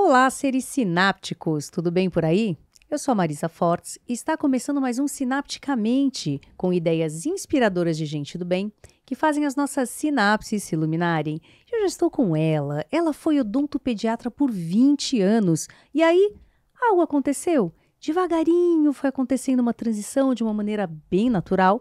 Olá, seres sinápticos, tudo bem por aí? Eu sou a Marisa Fortes e está começando mais um Sinapticamente, com ideias inspiradoras de gente do bem que fazem as nossas sinapses se iluminarem. Eu já estou com ela. Ela foi odontopediatra por 20 anos. E aí, algo aconteceu. Devagarinho foi acontecendo uma transição de uma maneira bem natural.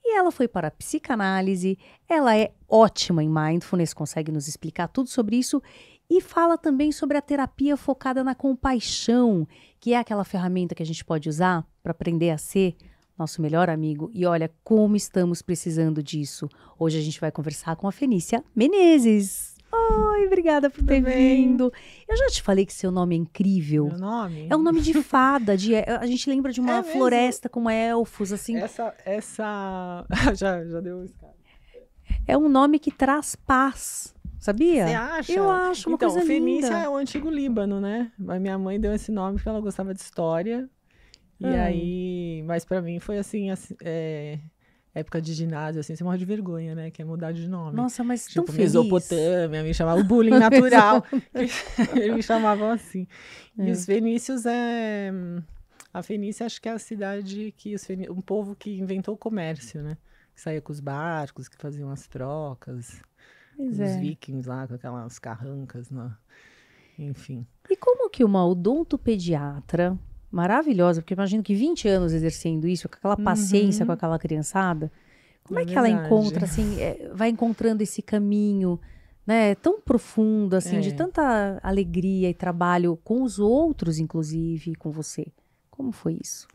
E ela foi para a psicanálise, ela é ótima em mindfulness, consegue nos explicar tudo sobre isso e fala também sobre a terapia focada na compaixão, que é aquela ferramenta que a gente pode usar para aprender a ser nosso melhor amigo. E olha como estamos precisando disso. Hoje a gente vai conversar com a Fenícia Menezes. Oi, obrigada por ter vindo. Eu já te falei que seu nome é incrível. Meu nome? É um nome de fada, a gente lembra de uma floresta com elfos, assim. Essa já deu isso, cara. É um nome que traz paz, sabia? Você acha? Eu acho uma coisa linda. Fenícia é o antigo Líbano, né? Mas minha mãe deu esse nome porque ela gostava de história. E aí, mas pra mim foi assim, época de ginásio, assim, você morre de vergonha, né? Que é mudar de nome. Nossa, mas tipo, tão feliz. Mesopotâmia, me chamava o bullying natural. Eles me chamavam assim. E os fenícios a Fenícia acho que é a cidade que um povo que inventou o comércio, né? Que saía com os barcos, que faziam as trocas. Os vikings lá, com aquelas carrancas, enfim. E como que uma odontopediatra maravilhosa, porque eu imagino que 20 anos exercendo isso, com aquela paciência com aquela criançada, como é que ela encontra, assim, vai encontrando esse caminho, né, tão profundo, assim, de tanta alegria e trabalho com os outros, inclusive, com você? Como foi isso?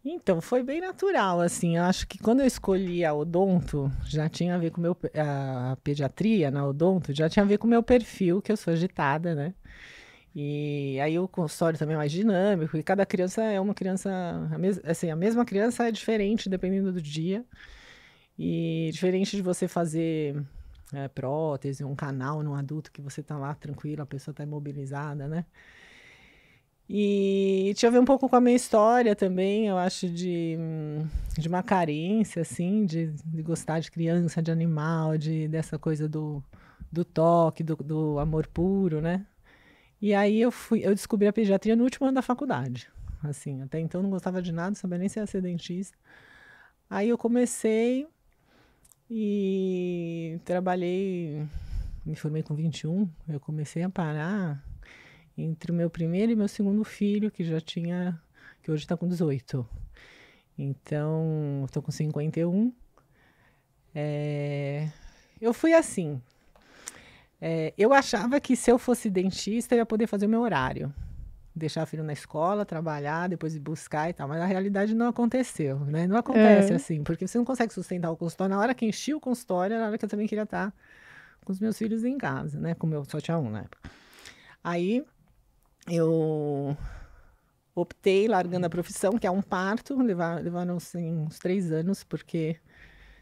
Então, foi bem natural, assim, eu acho que quando eu escolhi a odonto, já tinha a ver com a pediatria na odonto, já tinha a ver com o meu perfil, que eu sou agitada, né? E aí o consultório também é mais dinâmico, e cada criança é uma criança, a mesma criança é diferente dependendo do dia, e diferente de você fazer prótese, um canal num adulto que você tá lá tranquilo, a pessoa tá imobilizada, né? E tinha a ver um pouco com a minha história também, eu acho, de uma carência, assim, de gostar de criança, de animal, dessa coisa do toque, do amor puro, né? E aí eu descobri a pediatria no último ano da faculdade. Assim, até então não gostava de nada, não sabia nem se ia ser dentista. Aí eu comecei e trabalhei, me formei com 21, eu comecei a parar entre o meu primeiro e meu segundo filho, que hoje está com 18. Então, estou com 51. Eu fui assim. Eu achava que se eu fosse dentista, eu ia poder fazer o meu horário. Deixar o filho na escola, trabalhar, depois ir buscar e tal. Mas a realidade não aconteceu, né? Não acontece assim, porque você não consegue sustentar o consultório. Na hora que enchi o consultório, era na hora que eu também queria estar com os meus filhos em casa, né? Como eu só tinha um na época. Aí, eu optei, largando a profissão, que é um parto. Levaram assim, uns 3 anos, porque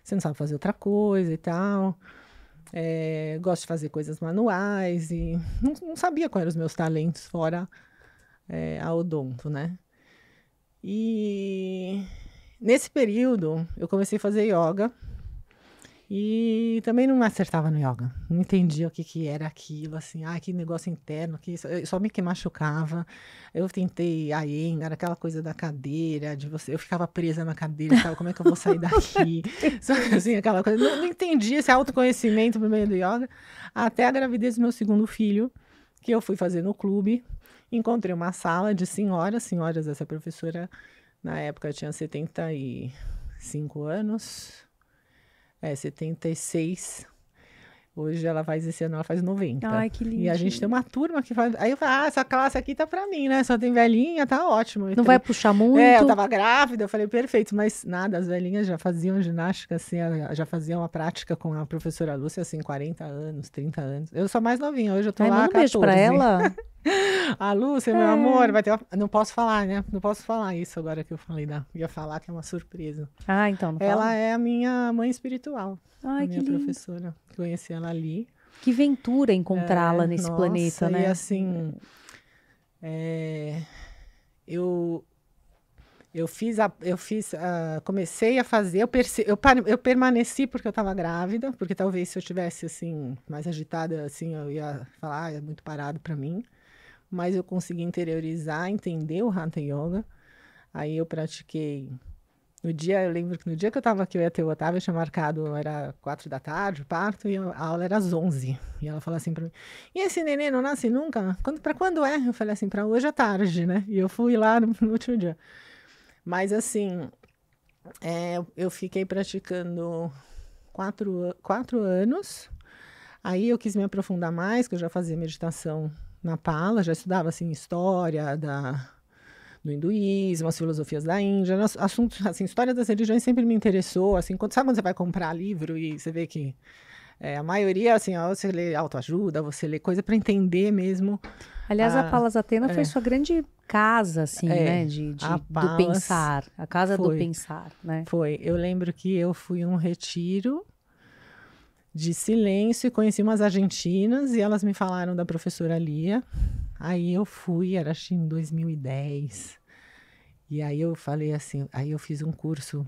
você não sabe fazer outra coisa e tal. Gosto de fazer coisas manuais e não sabia quais eram os meus talentos fora a odonto, né? E nesse período eu comecei a fazer yoga e também não acertava no yoga, não entendia o que era aquilo, assim, que negócio interno, que só me que machucava. Eu tentei a Iyengar, aquela coisa da cadeira, eu ficava presa na cadeira, sabe, como é que eu vou sair daqui? Sabe, assim, aquela coisa, não entendi esse autoconhecimento por meio do yoga, até a gravidez do meu segundo filho, que eu fui fazer no clube, encontrei uma sala de senhoras, essa professora na época tinha 75 anos, 76. Hoje esse ano ela faz 90. Ai, que lindo. E a gente tem uma turma que faz. Aí eu falei, essa classe aqui tá pra mim, né? Só tem velhinha, tá ótimo. Não vai puxar muito? Eu tava grávida, eu falei, perfeito, mas nada, as velhinhas já faziam ginástica, assim, já faziam a prática com a professora Lúcia, assim, 40 anos, 30 anos. Eu sou mais novinha, hoje eu tô lá manda um 14. beijo pra ela. A Lúcia, meu amor, vai ter não posso falar, né? Não posso falar isso agora que eu falei, ia falar que é uma surpresa. Então não fala. Ela é a minha mãe espiritual. Ai, a minha que professora. Conheci ela ali. Que ventura encontrá-la nesse planeta, né? E assim, comecei a fazer, eu permaneci porque eu estava grávida, porque talvez se eu tivesse assim mais agitada, assim, eu ia falar, é muito parado para mim. mas eu consegui interiorizar, entender o Hatha Yoga. Aí eu pratiquei. Eu lembro que no dia que eu estava aqui, eu ia ter o Otávio, eu tinha marcado, era 4 da tarde, o parto, e a aula era às 11. E ela falou assim para mim, e esse neném não nasce nunca? Para quando é? Eu falei assim, para hoje à tarde, né? E eu fui lá no último dia. Mas assim, eu fiquei praticando 4 anos. Aí eu quis me aprofundar mais, que eu já fazia meditação na Pala, já estudava assim, história do hinduísmo, as filosofias da Índia, assuntos, assim, história das religiões sempre me interessou, assim, sabe quando você vai comprar livro e você vê que a maioria, assim, ó, você lê autoajuda, você lê coisa para entender mesmo. Aliás, a Palas Atena foi sua grande casa, assim, né, do pensar, a casa do pensar, né? Foi, eu lembro que eu fui um retiro de silêncio e conheci umas argentinas e elas me falaram da professora Lia. Aí eu fui, era acho em 2010. E aí eu falei assim, aí eu fiz um curso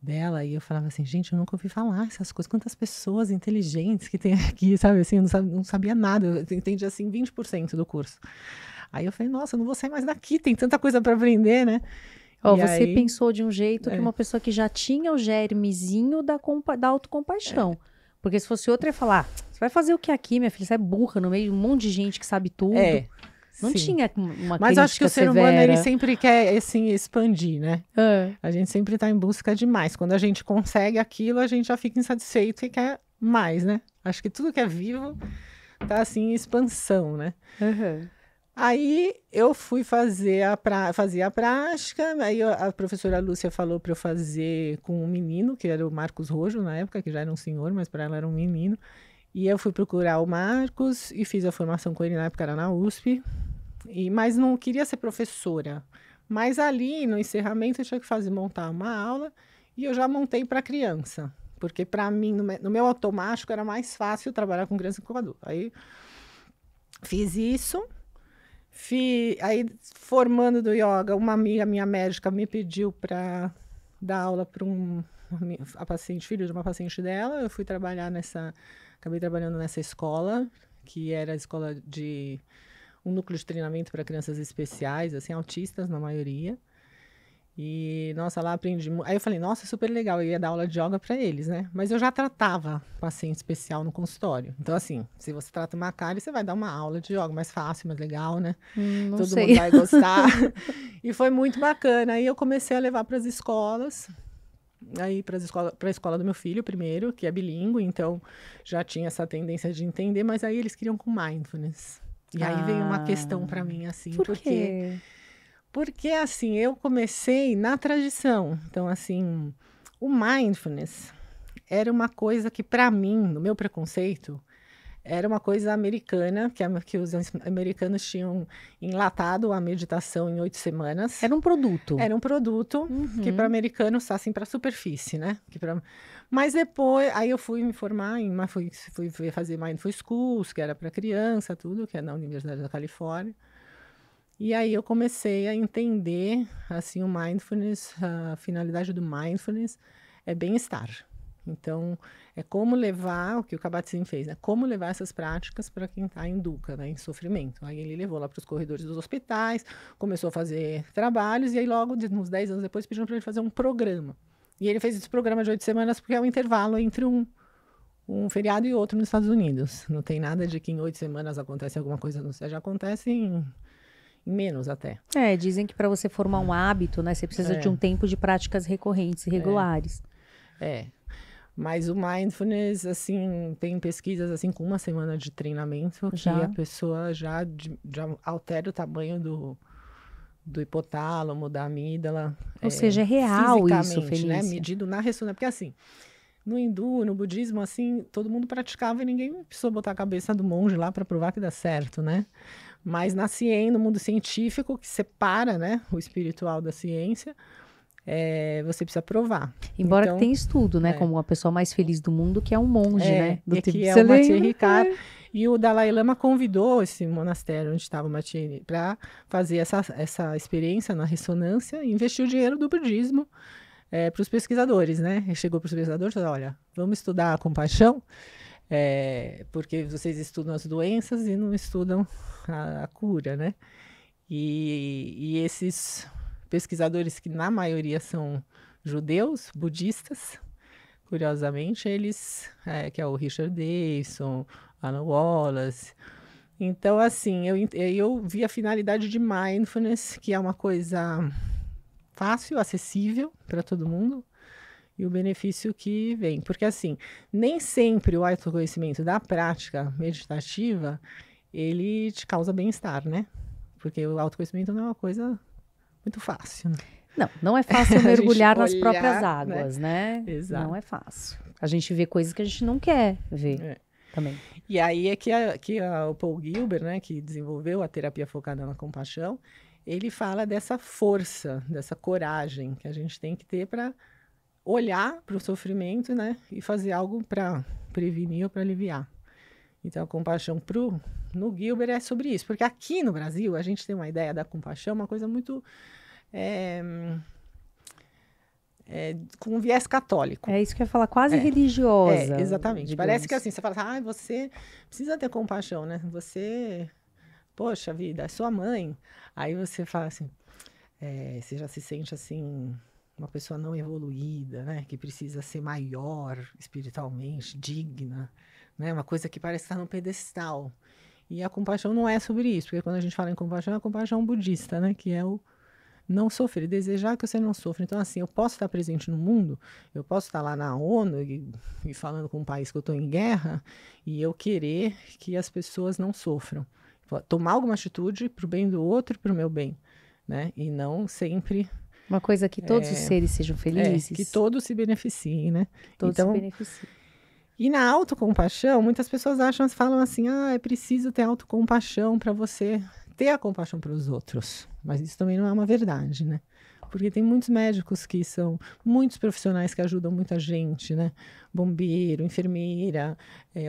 dela e eu falava assim, gente, eu nunca ouvi falar essas coisas. Quantas pessoas inteligentes que tem aqui, sabe? Assim, eu não sabia nada, eu entendi assim 20% do curso. Aí eu falei, nossa, eu não vou sair mais daqui, tem tanta coisa para aprender, né? Você pensou de um jeito que uma pessoa que já tinha o germezinho da autocompaixão. Porque se fosse outra, ia falar, você vai fazer o que aqui, minha filha? Você é burra no meio de um monte de gente que sabe tudo. Não tinha uma Mas crítica acho que o ser humano, ele sempre quer, assim, expandir, né? A gente sempre está em busca de mais. Quando a gente consegue aquilo, a gente já fica insatisfeito e quer mais, né? Acho que tudo que é vivo tá, assim, em expansão, né? Aí eu fui fazer a prática, aí a professora Lúcia falou para eu fazer com um menino, que era o Marcos Rojo na época, que já era um senhor, mas para ela era um menino. E eu fui procurar o Marcos e fiz a formação com ele, na época era na USP, mas não queria ser professora. Mas ali, no encerramento, eu tinha que montar uma aula e eu já montei para criança, porque para mim, no meu automático, era mais fácil trabalhar com criança que com adulto. Aí fiz isso. Aí, formando do yoga, uma amiga minha médica me pediu para dar aula para filho de uma paciente dela. Eu fui trabalhar acabei trabalhando nessa escola, que era a escola de um núcleo de treinamento para crianças especiais, assim, autistas na maioria. E, nossa, lá aprendi. Aí eu falei, nossa, super legal, eu ia dar aula de yoga para eles, né? Mas eu já tratava paciente especial no consultório. Então, assim, se você trata uma cárie, você vai dar uma aula de yoga mais fácil, mais legal, né? Todo mundo vai gostar. E foi muito bacana. Aí eu comecei a levar para as escolas. Aí para a escola do meu filho primeiro, que é bilíngue, então já tinha essa tendência de entender, mas aí eles queriam com mindfulness. E aí veio uma questão para mim, assim, Por quê? Porque, assim, eu comecei na tradição. Então, assim, o mindfulness era uma coisa que, para mim, no meu preconceito, era uma coisa americana, que os americanos tinham enlatado a meditação em 8 semanas. Era um produto. Era um produto que, para americanos, está assim, para a superfície, né? Mas depois, aí eu fui me formar, fui fazer Mindful Schools, que era para criança, tudo, que é na Universidade da Califórnia. E aí eu comecei a entender, assim, o mindfulness, a finalidade do mindfulness é bem-estar. Então, é como levar, o que o Kabat-Zinn fez, né? Como levar essas práticas para quem está em dukkha, né? Em sofrimento. Aí ele levou lá para os corredores dos hospitais, começou a fazer trabalhos, e aí logo, uns 10 anos depois, pediram para ele fazer um programa. E ele fez esse programa de 8 semanas porque é um intervalo entre um feriado e outro nos Estados Unidos. Não tem nada de que em 8 semanas acontece alguma coisa, não sei, já acontece em menos até. Dizem que para você formar um hábito, né, você precisa de um tempo de práticas recorrentes e regulares. Mas o mindfulness, assim, tem pesquisas, assim, com 1 semana de treinamento, que a pessoa já altera o tamanho do hipotálamo, da amígdala. Ou seja, é real isso, Felícia. Né, medido na ressonância. Porque, assim, no hindu, no budismo, assim, todo mundo praticava e ninguém precisou botar a cabeça do monge lá para provar que dá certo, né? Mas na ciência, no mundo científico, que separa, né, o espiritual da ciência, você precisa provar. Embora que tenha estudo, né, como a pessoa mais feliz do mundo, que é um monge, né? Que é o Mathai Ricard. E o Dalai Lama convidou esse monastério onde estava o Mathai para fazer essa experiência na ressonância e investir o dinheiro do budismo para os pesquisadores, né? Ele chegou para os pesquisadores e falou, olha, vamos estudar a compaixão. Porque vocês estudam as doenças e não estudam a cura, né? E esses pesquisadores, que na maioria são judeus, budistas, curiosamente, eles, que é o Richard Davidson, Alan Wallace. Então, assim, eu vi a finalidade de mindfulness, que é uma coisa fácil, acessível para todo mundo, e o benefício que vem. Porque, assim, nem sempre o autoconhecimento da prática meditativa, ele te causa bem-estar, né? Porque o autoconhecimento não é uma coisa muito fácil, né? Não é fácil mergulhar nas olhar, próprias águas, né? Exato. Não é fácil. A gente vê coisas que a gente não quer ver também. E aí é que o Paul Gilbert, né, que desenvolveu a terapia focada na compaixão, ele fala dessa força, dessa coragem que a gente tem que ter para olhar para o sofrimento, né, e fazer algo para prevenir ou para aliviar. Então, a compaixão no Gilbert é sobre isso. Porque aqui no Brasil, a gente tem uma ideia da compaixão, uma coisa muito com um viés católico. É isso que eu ia falar, quase religiosa. Exatamente. Digamos. Parece que assim, você fala, você precisa ter compaixão, né? Poxa vida, é sua mãe. Aí você fala assim, você já se sente assim, uma pessoa não evoluída, né? Que precisa ser maior espiritualmente, digna, né? Uma coisa que parece estar no pedestal. E a compaixão não é sobre isso, porque quando a gente fala em compaixão, é a compaixão budista, né? Que é o não sofrer, desejar que você não sofra. Então, assim, eu posso estar presente no mundo, eu posso estar lá na ONU e falando com um país que eu estou em guerra, e eu querer que as pessoas não sofram. Tomar alguma atitude para o bem do outro e para o meu bem, né? E não sempre... Uma coisa que todos os seres sejam felizes. Que todos se beneficiem, né? Todos se beneficiem. E na autocompaixão, muitas pessoas falam assim, é preciso ter autocompaixão para você ter a compaixão para os outros. Mas isso também não é uma verdade, né? Porque tem muitos médicos que são muitos profissionais que ajudam muita gente, né? Bombeiro, enfermeira,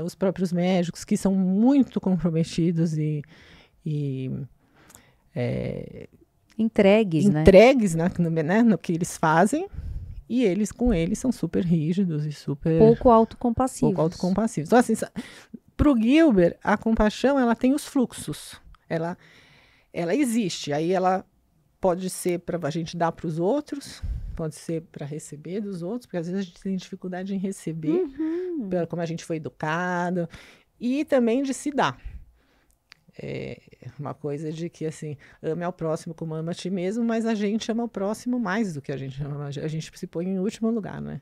os próprios médicos que são muito comprometidos e entregues, né? No que eles fazem. E com eles são super rígidos e super... Pouco autocompassivos. Então, assim, para o Gilbert, a compaixão, ela tem os fluxos. Ela existe. Aí ela pode ser para a gente dar para os outros, pode ser para receber dos outros, porque às vezes a gente tem dificuldade em receber, como a gente foi educado, e também de se dar. Uma coisa de que, assim, ame ao próximo como ama a ti mesmo, mas a gente ama o próximo mais do que a gente ama. A gente se põe em último lugar, né?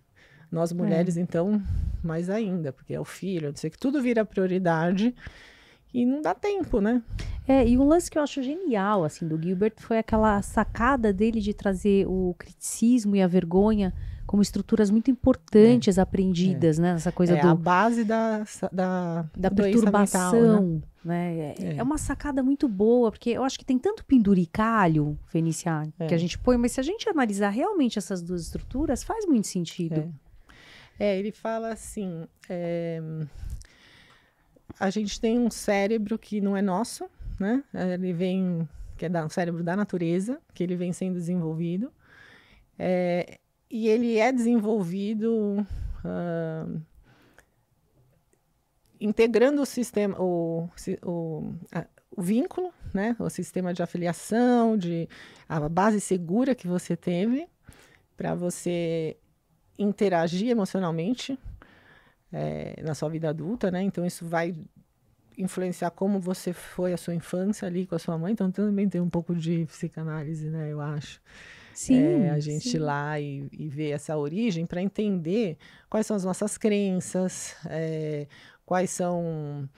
Nós mulheres, então, mais ainda, porque é o filho, não sei que tudo vira prioridade e não dá tempo, né? E um lance que eu acho genial, assim, do Gilbert foi aquela sacada dele de trazer o criticismo e a vergonha como estruturas muito importantes aprendidas, né? Essa coisa a base da perturbação, mental, né? É uma sacada muito boa, porque eu acho que tem tanto penduricalho, Fenicia, que a gente põe, mas se a gente analisar realmente essas duas estruturas, faz muito sentido. Ele fala assim, a gente tem um cérebro que não é nosso, né? Ele vem, que é um cérebro da natureza, que ele vem sendo desenvolvido, e ele é desenvolvido integrando o sistema, o vínculo, né? O sistema de afiliação, a base segura que você teve para você interagir emocionalmente na sua vida adulta, né? Então, isso vai influenciar como você foi a sua infância ali com a sua mãe. Então, também tem um pouco de psicanálise, né? Eu acho. Sim, a gente ir lá e ver essa origem para entender quais são as nossas crenças, quais são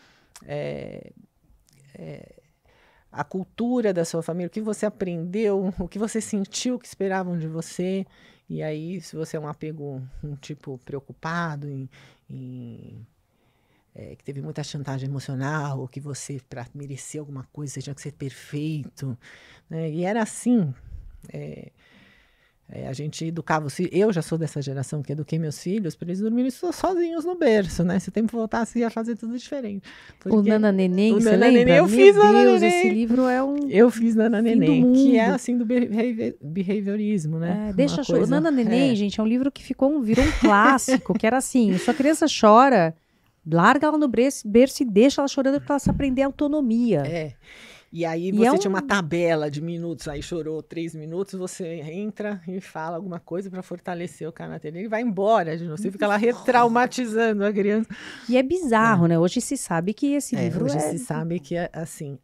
a cultura da sua família, o que você aprendeu, o que você sentiu que esperavam de você. E aí, se você é um apego, um tipo preocupado, que teve muita chantagem emocional, ou que você, para merecer alguma coisa, você tinha que ser perfeito, né? E era assim. A gente educava os filhos. Eu já sou dessa geração que eduquei meus filhos para eles dormirem sozinhos no berço, né? Se o tempo voltasse, ia fazer tudo diferente. Porque o Nana Neném, você lembra? Neném, eu fiz Nana Neném. Esse livro é um... Eu fiz Nana Neném, que é assim do behaviorismo, né? Deixa coisa... Nana Neném, gente, é um livro que virou um clássico, que era assim, sua criança chora, larga ela no berço e deixa ela chorando para ela se aprender autonomia. E aí E você tinha uma tabela de minutos, aí chorou 3 minutos, você entra e fala alguma coisa para fortalecer o cara na tela. Ele vai embora de novo, você fica lá retraumatizando a criança. E é bizarro, né? Hoje se sabe que esse livro hoje se sabe que, assim,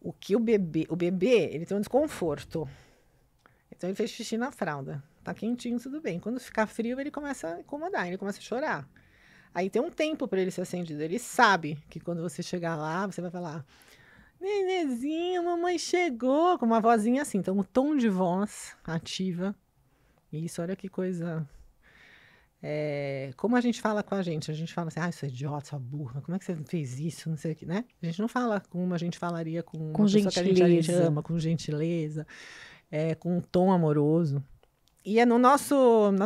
o que o bebê, ele tem um desconforto. Então ele fez xixi na fralda. Tá quentinho, tudo bem. Quando ficar frio, ele começa a incomodar, ele começa a chorar. Aí tem um tempo para ele ser acendido. Ele sabe que quando você chegar lá, você vai falar: Nenezinho, mamãe chegou, com uma vozinha assim. Então, o tom de voz ativa. Isso, olha que coisa. Como a gente fala com a gente fala assim: isso é idiota, sua burra, como é que você fez isso? Não sei o que, né? A gente não fala como a gente falaria com uma pessoa que a gente ama, com gentileza, com um tom amoroso. E na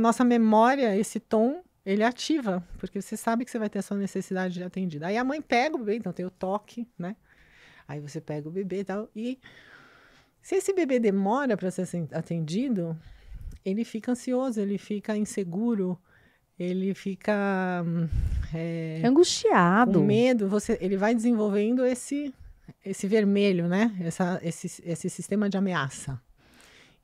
nossa memória, esse tom, ele ativa, porque você sabe que você vai ter a sua necessidade de atendida. Aí a mãe pega o bebê, então tem o toque, né? Aí você pega o bebê e tal. E se esse bebê demora para ser atendido, ele fica ansioso, ele fica inseguro, ele fica angustiado, com medo. Ele vai desenvolvendo esse vermelho, né? Esse sistema de ameaça.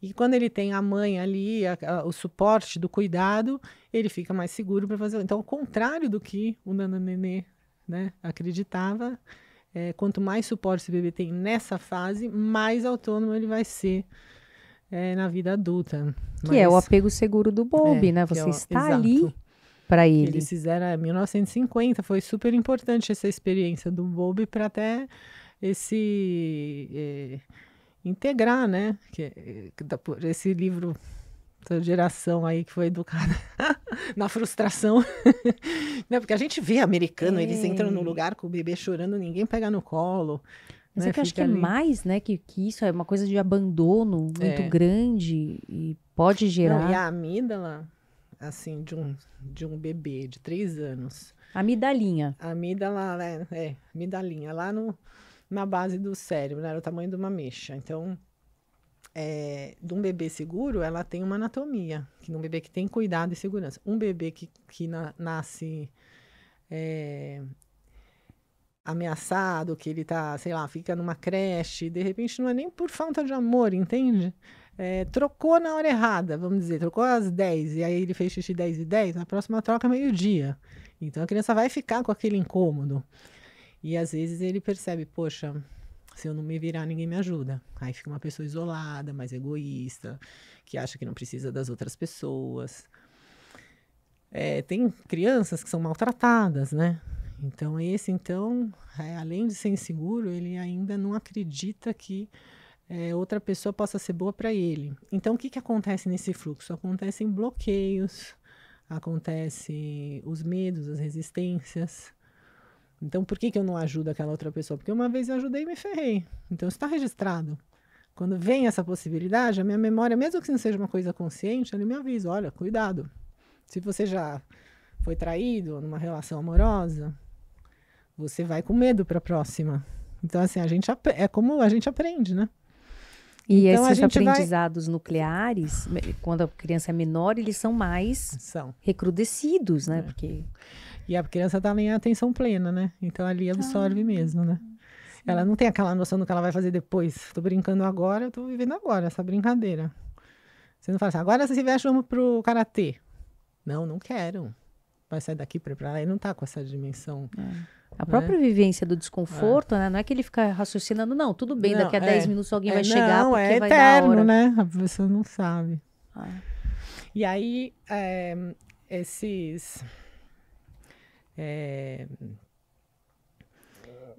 E quando ele tem a mãe ali, o suporte do cuidado, ele fica mais seguro para fazer. Então, ao contrário do que o nananenê, né, acreditava, quanto mais suporte esse bebê tem nessa fase, mais autônomo ele vai ser na vida adulta. Que é o apego seguro do Bowlby, né? Você está ali para ele. Eles fizeram em 1950, foi super importante essa experiência do Bowlby para até integrar, né? Por esse livro da geração aí que foi educada na frustração. Né? Porque a gente vê americano, eles entram no lugar com o bebê chorando, ninguém pega no colo. Mas é que eu acho que é mais, né? Que isso é uma coisa de abandono muito grande e pode gerar... Não, e a amígdala, assim, de um bebê de 3 anos. Amigdalinha. A amígdala, amigdalinha, lá na base do cérebro, né? Era o tamanho de uma mexa. Então, de um bebê seguro, ela tem uma anatomia. Um bebê que tem cuidado e segurança. Um bebê que nasce ameaçado, que ele tá, sei lá, fica numa creche, de repente não é nem por falta de amor, entende? Trocou na hora errada, vamos dizer, trocou às 10, e aí ele fez xixi 10:10, na próxima troca meio-dia. Então a criança vai ficar com aquele incômodo. E às vezes ele percebe, poxa, se eu não me virar, ninguém me ajuda. Aí fica uma pessoa isolada, mais egoísta, que acha que não precisa das outras pessoas. Tem crianças que são maltratadas, né? Então, além de ser inseguro, ele ainda não acredita que outra pessoa possa ser boa para ele. Então, o que acontece nesse fluxo? Acontecem bloqueios, acontecem os medos, as resistências. Então, por que eu não ajudo aquela outra pessoa? Porque uma vez eu ajudei e me ferrei. Então, isso está registrado. Quando vem essa possibilidade, a minha memória, mesmo que não seja uma coisa consciente, ele me avisa, olha, cuidado. Se você já foi traído numa relação amorosa, você vai com medo para a próxima. Então, assim, é como a gente aprende, né? E então, esses aprendizados nucleares, quando a criança é menor, eles são mais recrudescidos, né? Porque... E a criança está em atenção plena, né? Então, ali absorve mesmo, né? Sim. Ela não tem aquela noção do que ela vai fazer depois. Estou brincando agora, eu estou vivendo agora, essa brincadeira. Você não fala assim, agora se veste, vamos pro karatê. Não quero. Vai sair daqui para lá. Ele não está com essa dimensão. A própria vivência do desconforto, né? Não é que ele fica raciocinando, não, tudo bem, daqui a 10 minutos alguém vai chegar porque vai dar a hora. Né? A pessoa não sabe. E aí,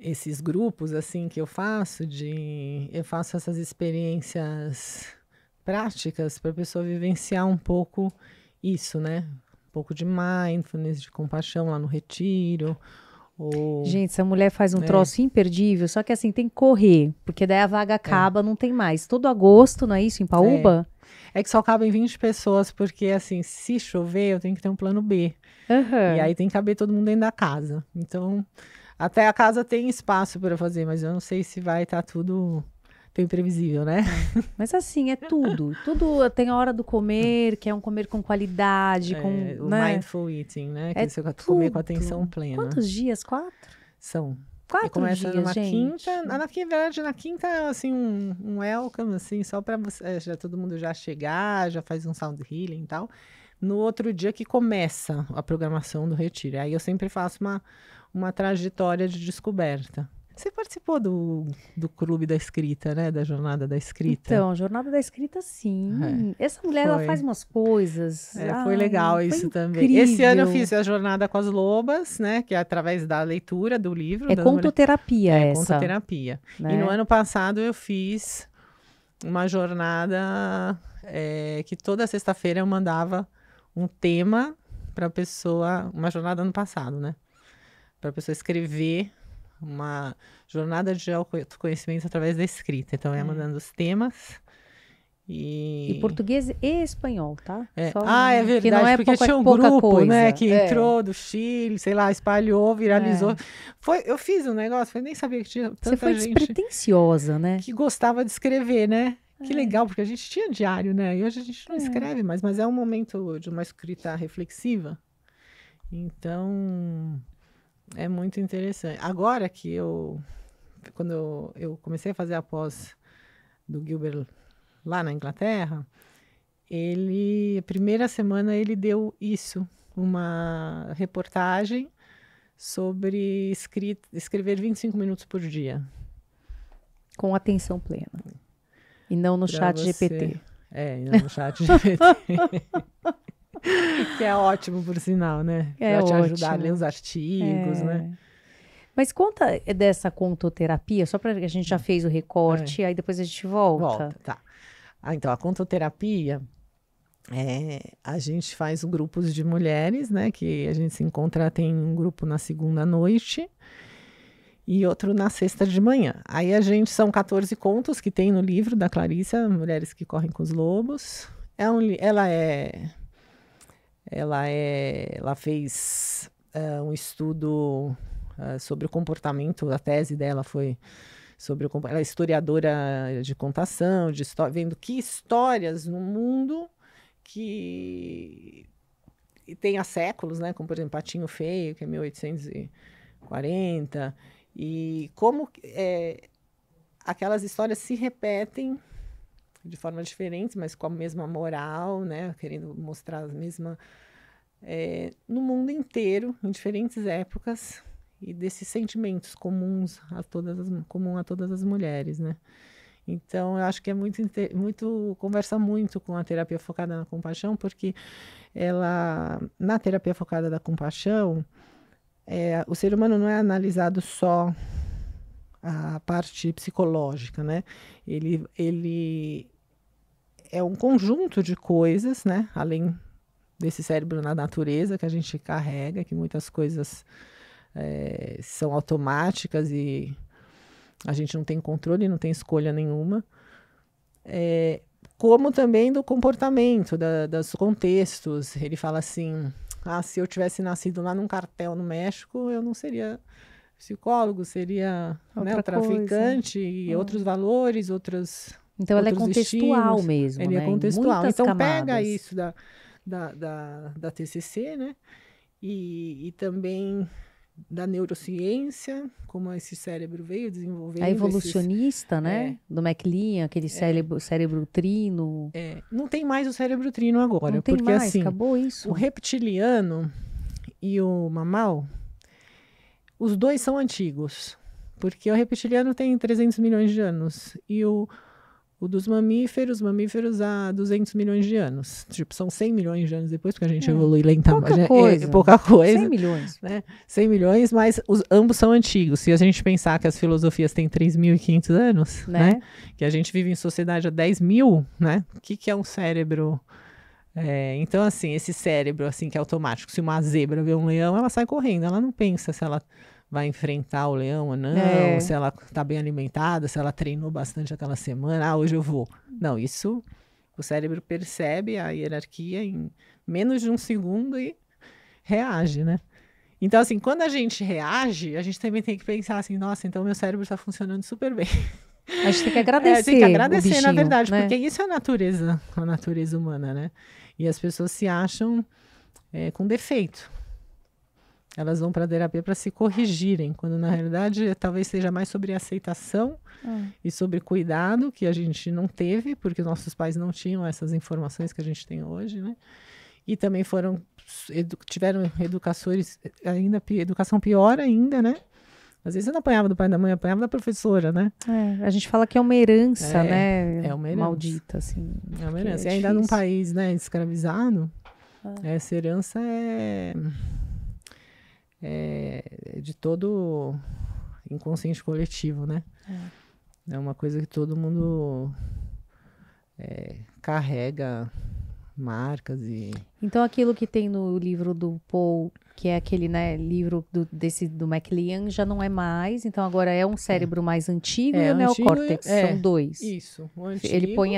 esses grupos, assim, que eu faço essas experiências práticas para a pessoa vivenciar um pouco isso, né? Um pouco de mindfulness, de compaixão lá no retiro. Gente, essa mulher faz um troço imperdível, só que assim, tem que correr, porque daí a vaga acaba, não tem mais. Todo agosto, não é isso, em Paúba? É que só cabem 20 pessoas, porque assim, se chover, eu tenho que ter um plano B. E aí tem que caber todo mundo dentro da casa. Então, até a casa tem espaço para fazer, mas eu não sei se vai estar tudo... imprevisível, né? Mas assim, é tudo. Tudo tem a hora do comer, que é um comer com qualidade, com, O né? mindful eating, né? Que É você comer com tudo. atenção plena. Quantos dias? 4? São. E 4 começa dias, numa gente. quinta. Na verdade, na quinta é assim um welcome, assim, só para você, já todo mundo já chegar, já faz um sound healing e tal. No outro dia que começa a programação do retiro. Aí eu sempre faço uma trajetória de descoberta. Você participou do Clube da Escrita, né? Da Jornada da Escrita? Então, Jornada da Escrita, sim. Essa mulher, ela Foi. faz umas coisas. Foi Ai, legal foi isso também. incrível. Esse ano eu fiz a Jornada com as Lobas, né? Que é através da leitura do livro. É contoterapia essa. Contoterapia. Né? E no ano passado eu fiz uma jornada que toda sexta-feira eu mandava um tema para a pessoa, uma jornada ano passado, né? Para a pessoa escrever uma jornada de autoconhecimento através da escrita. Então, eu ia mandando os temas E português e espanhol, tá? É Que verdade, não é porque tinha um pouca grupo, coisa. né, que entrou do Chile, sei lá, espalhou, viralizou. Eu fiz um negócio, eu nem sabia que tinha tanta Você foi gente despretensiosa, né? que gostava de escrever, né? Que legal, porque a gente tinha diário, né? E hoje a gente não escreve mais, mas é um momento de uma escrita reflexiva. Então, é muito interessante. Agora que quando eu comecei a fazer a pós do Gilbert lá na Inglaterra, a primeira semana ele deu isso, uma reportagem sobre escrever 25 minutos por dia. Com atenção plena. E não no chat GPT. E não no chat GPT. Que é ótimo, por sinal, né? Pra te ajudar a ler os artigos, né? Mas conta dessa contoterapia, só para a gente já fez o recorte, aí depois a gente volta. Tá. Então, a contoterapia, a gente faz grupos de mulheres, né? Que a gente se encontra, tem um grupo na segunda noite e outro na sexta de manhã. Aí são 14 contos que tem no livro da Clarissa, Mulheres que Correm com os Lobos. Ela fez um estudo sobre o comportamento, a tese dela foi sobre ela é historiadora de contação, de história, vendo que histórias no mundo que tem há séculos, né, como por exemplo Patinho Feio, que é 1840, e como aquelas histórias se repetem de forma diferente, mas com a mesma moral, né, querendo mostrar a mesma no mundo inteiro, em diferentes épocas, e desses sentimentos comuns comum a todas as mulheres, né? Então, eu acho que é conversa muito com a terapia focada na compaixão, porque na terapia focada na compaixão, o ser humano não é analisado só a parte psicológica, né? Ele é um conjunto de coisas, né? Além desse cérebro na natureza que a gente carrega, que muitas coisas são automáticas e a gente não tem controle, não tem escolha nenhuma. Como também do comportamento, dos contextos. Ele fala assim, se eu tivesse nascido lá num cartel no México, eu não seria psicólogo, seria o traficante e outros valores, outros Então ela é contextual destinos. mesmo, Ele né? é contextual. Muitas então camadas. Pega isso da TCC, né? E também da neurociência, como esse cérebro veio desenvolvendo. A evolucionista, né? Do MacLean, aquele cérebro trino. Não tem mais o cérebro trino agora. Não tem porque, mais, assim, acabou isso. O reptiliano e o mamal, os dois são antigos. Porque o reptiliano tem 300 milhões de anos. E o dos mamíferos há 200 milhões de anos. Tipo, são 100 milhões de anos depois, porque a gente evolui lentamente. Pouca coisa. 100 milhões. Né? 100 milhões, mas ambos são antigos. Se a gente pensar que as filosofias têm 3.500 anos, né? Que a gente vive em sociedade há 10 mil, né? O que é um cérebro? Então, assim, esse cérebro assim, que é automático. Se uma zebra vê um leão, ela sai correndo. Ela não pensa se ela vai enfrentar o leão ou não, se ela está bem alimentada, se ela treinou bastante aquela semana, hoje eu vou. Não, isso o cérebro percebe a hierarquia em menos de um segundo e reage, né? Então, assim, quando a gente reage, a gente também tem que pensar assim, nossa, então meu cérebro está funcionando super bem. A gente tem que agradecer. Tem que agradecer, o bichinho, na verdade, né? porque isso é a natureza humana, né? E as pessoas se acham com defeito. Elas vão para a terapia para se corrigirem, quando na realidade talvez seja mais sobre aceitação e sobre cuidado, que a gente não teve, porque nossos pais não tinham essas informações que a gente tem hoje, né? E também tiveram educação pior ainda, né? Às vezes eu não apanhava do pai e da mãe, eu apanhava da professora, né? A gente fala que é uma herança, né? É uma herança. Maldita, assim. É uma herança. E ainda num país, né, escravizado, essa herança é de todo inconsciente coletivo, né? É uma coisa que todo mundo carrega marcas e... Então, aquilo que tem no livro do Paul, que é aquele, né, livro do McLean, já não é mais. Então, agora é um cérebro mais antigo e o neocórtex. São dois. Isso. O antigo, ele põe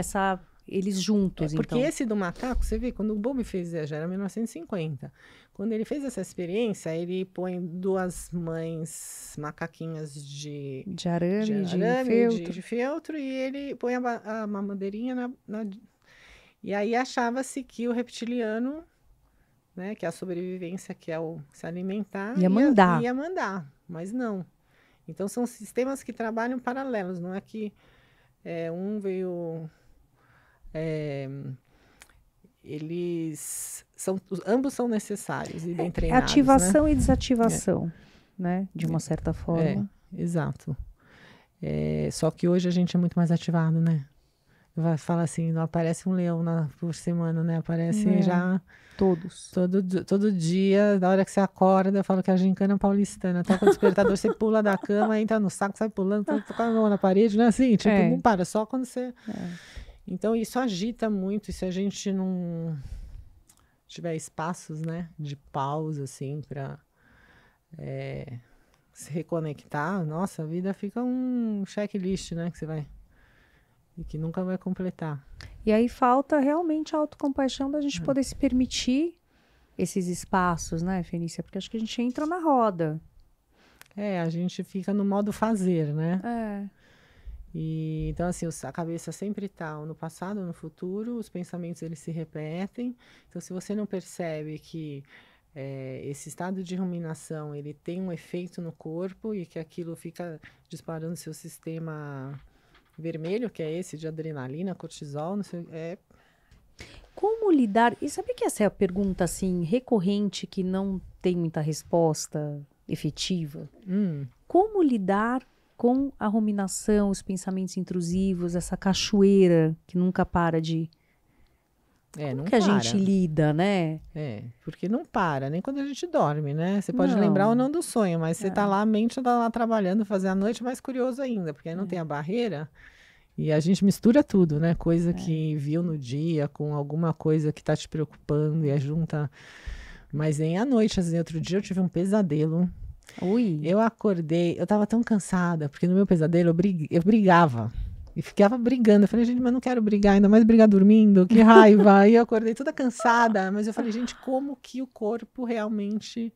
eles juntos, porque então. esse do macaco, você vê, quando o Bowlby fez, já era 1950. Quando ele fez essa experiência, ele põe duas mães macaquinhas de arame, de feltro, e ele põe a mamadeirinha E aí achava-se que o reptiliano, né, que é a sobrevivência, que é o se alimentar, ia mandar, mas não. Então são sistemas que trabalham paralelos, não é que um veio... ambos são necessários e bem treinados, ativação, né? E desativação, né? De uma certa forma. Exato. Só que hoje a gente é muito mais ativado, né? Vai falar assim, não aparece um leão por semana, né? Aparece já... Todos. Todo dia, da hora que você acorda, eu falo que é a gincana paulistana. Toca o despertador, você pula da cama, entra no saco, sai pulando, toca a mão na parede, não é assim? Tipo, não para, só quando você... Então, isso agita muito, e se a gente não tiver espaços, né, de pausa, assim, para se reconectar, nossa, a vida fica um checklist, né, que você vai... E que nunca vai completar. E aí falta realmente a autocompaixão da gente poder se permitir esses espaços, né, Fenícia? Porque acho que a gente entra na roda. A gente fica no modo fazer, né? E, então, assim, a cabeça sempre está no passado, no futuro, os pensamentos eles se repetem. Então, se você não percebe que esse estado de ruminação ele tem um efeito no corpo e que aquilo fica disparando seu sistema vermelho, que é esse de adrenalina, cortisol, não sei, Como lidar... E sabe que essa é a pergunta, assim, recorrente, que não tem muita resposta efetiva? Como lidar com a ruminação, os pensamentos intrusivos, essa cachoeira que nunca para de... Como que a gente lida, né? Porque não para, nem quando a gente dorme, né? Você pode lembrar ou não do sonho, mas você tá lá, a mente tá lá trabalhando, fazer a noite mais curioso ainda, porque aí não tem a barreira e a gente mistura tudo, né? Coisa que viu no dia com alguma coisa que tá te preocupando e junta. Mas nem à noite, assim, outro dia eu tive um pesadelo. Ui. Eu acordei, eu tava tão cansada, porque no meu pesadelo eu brigava. E ficava brigando. Eu falei, gente, mas não quero brigar, ainda mais brigar dormindo, que raiva. E eu acordei toda cansada. Mas eu falei, gente, como que o corpo realmente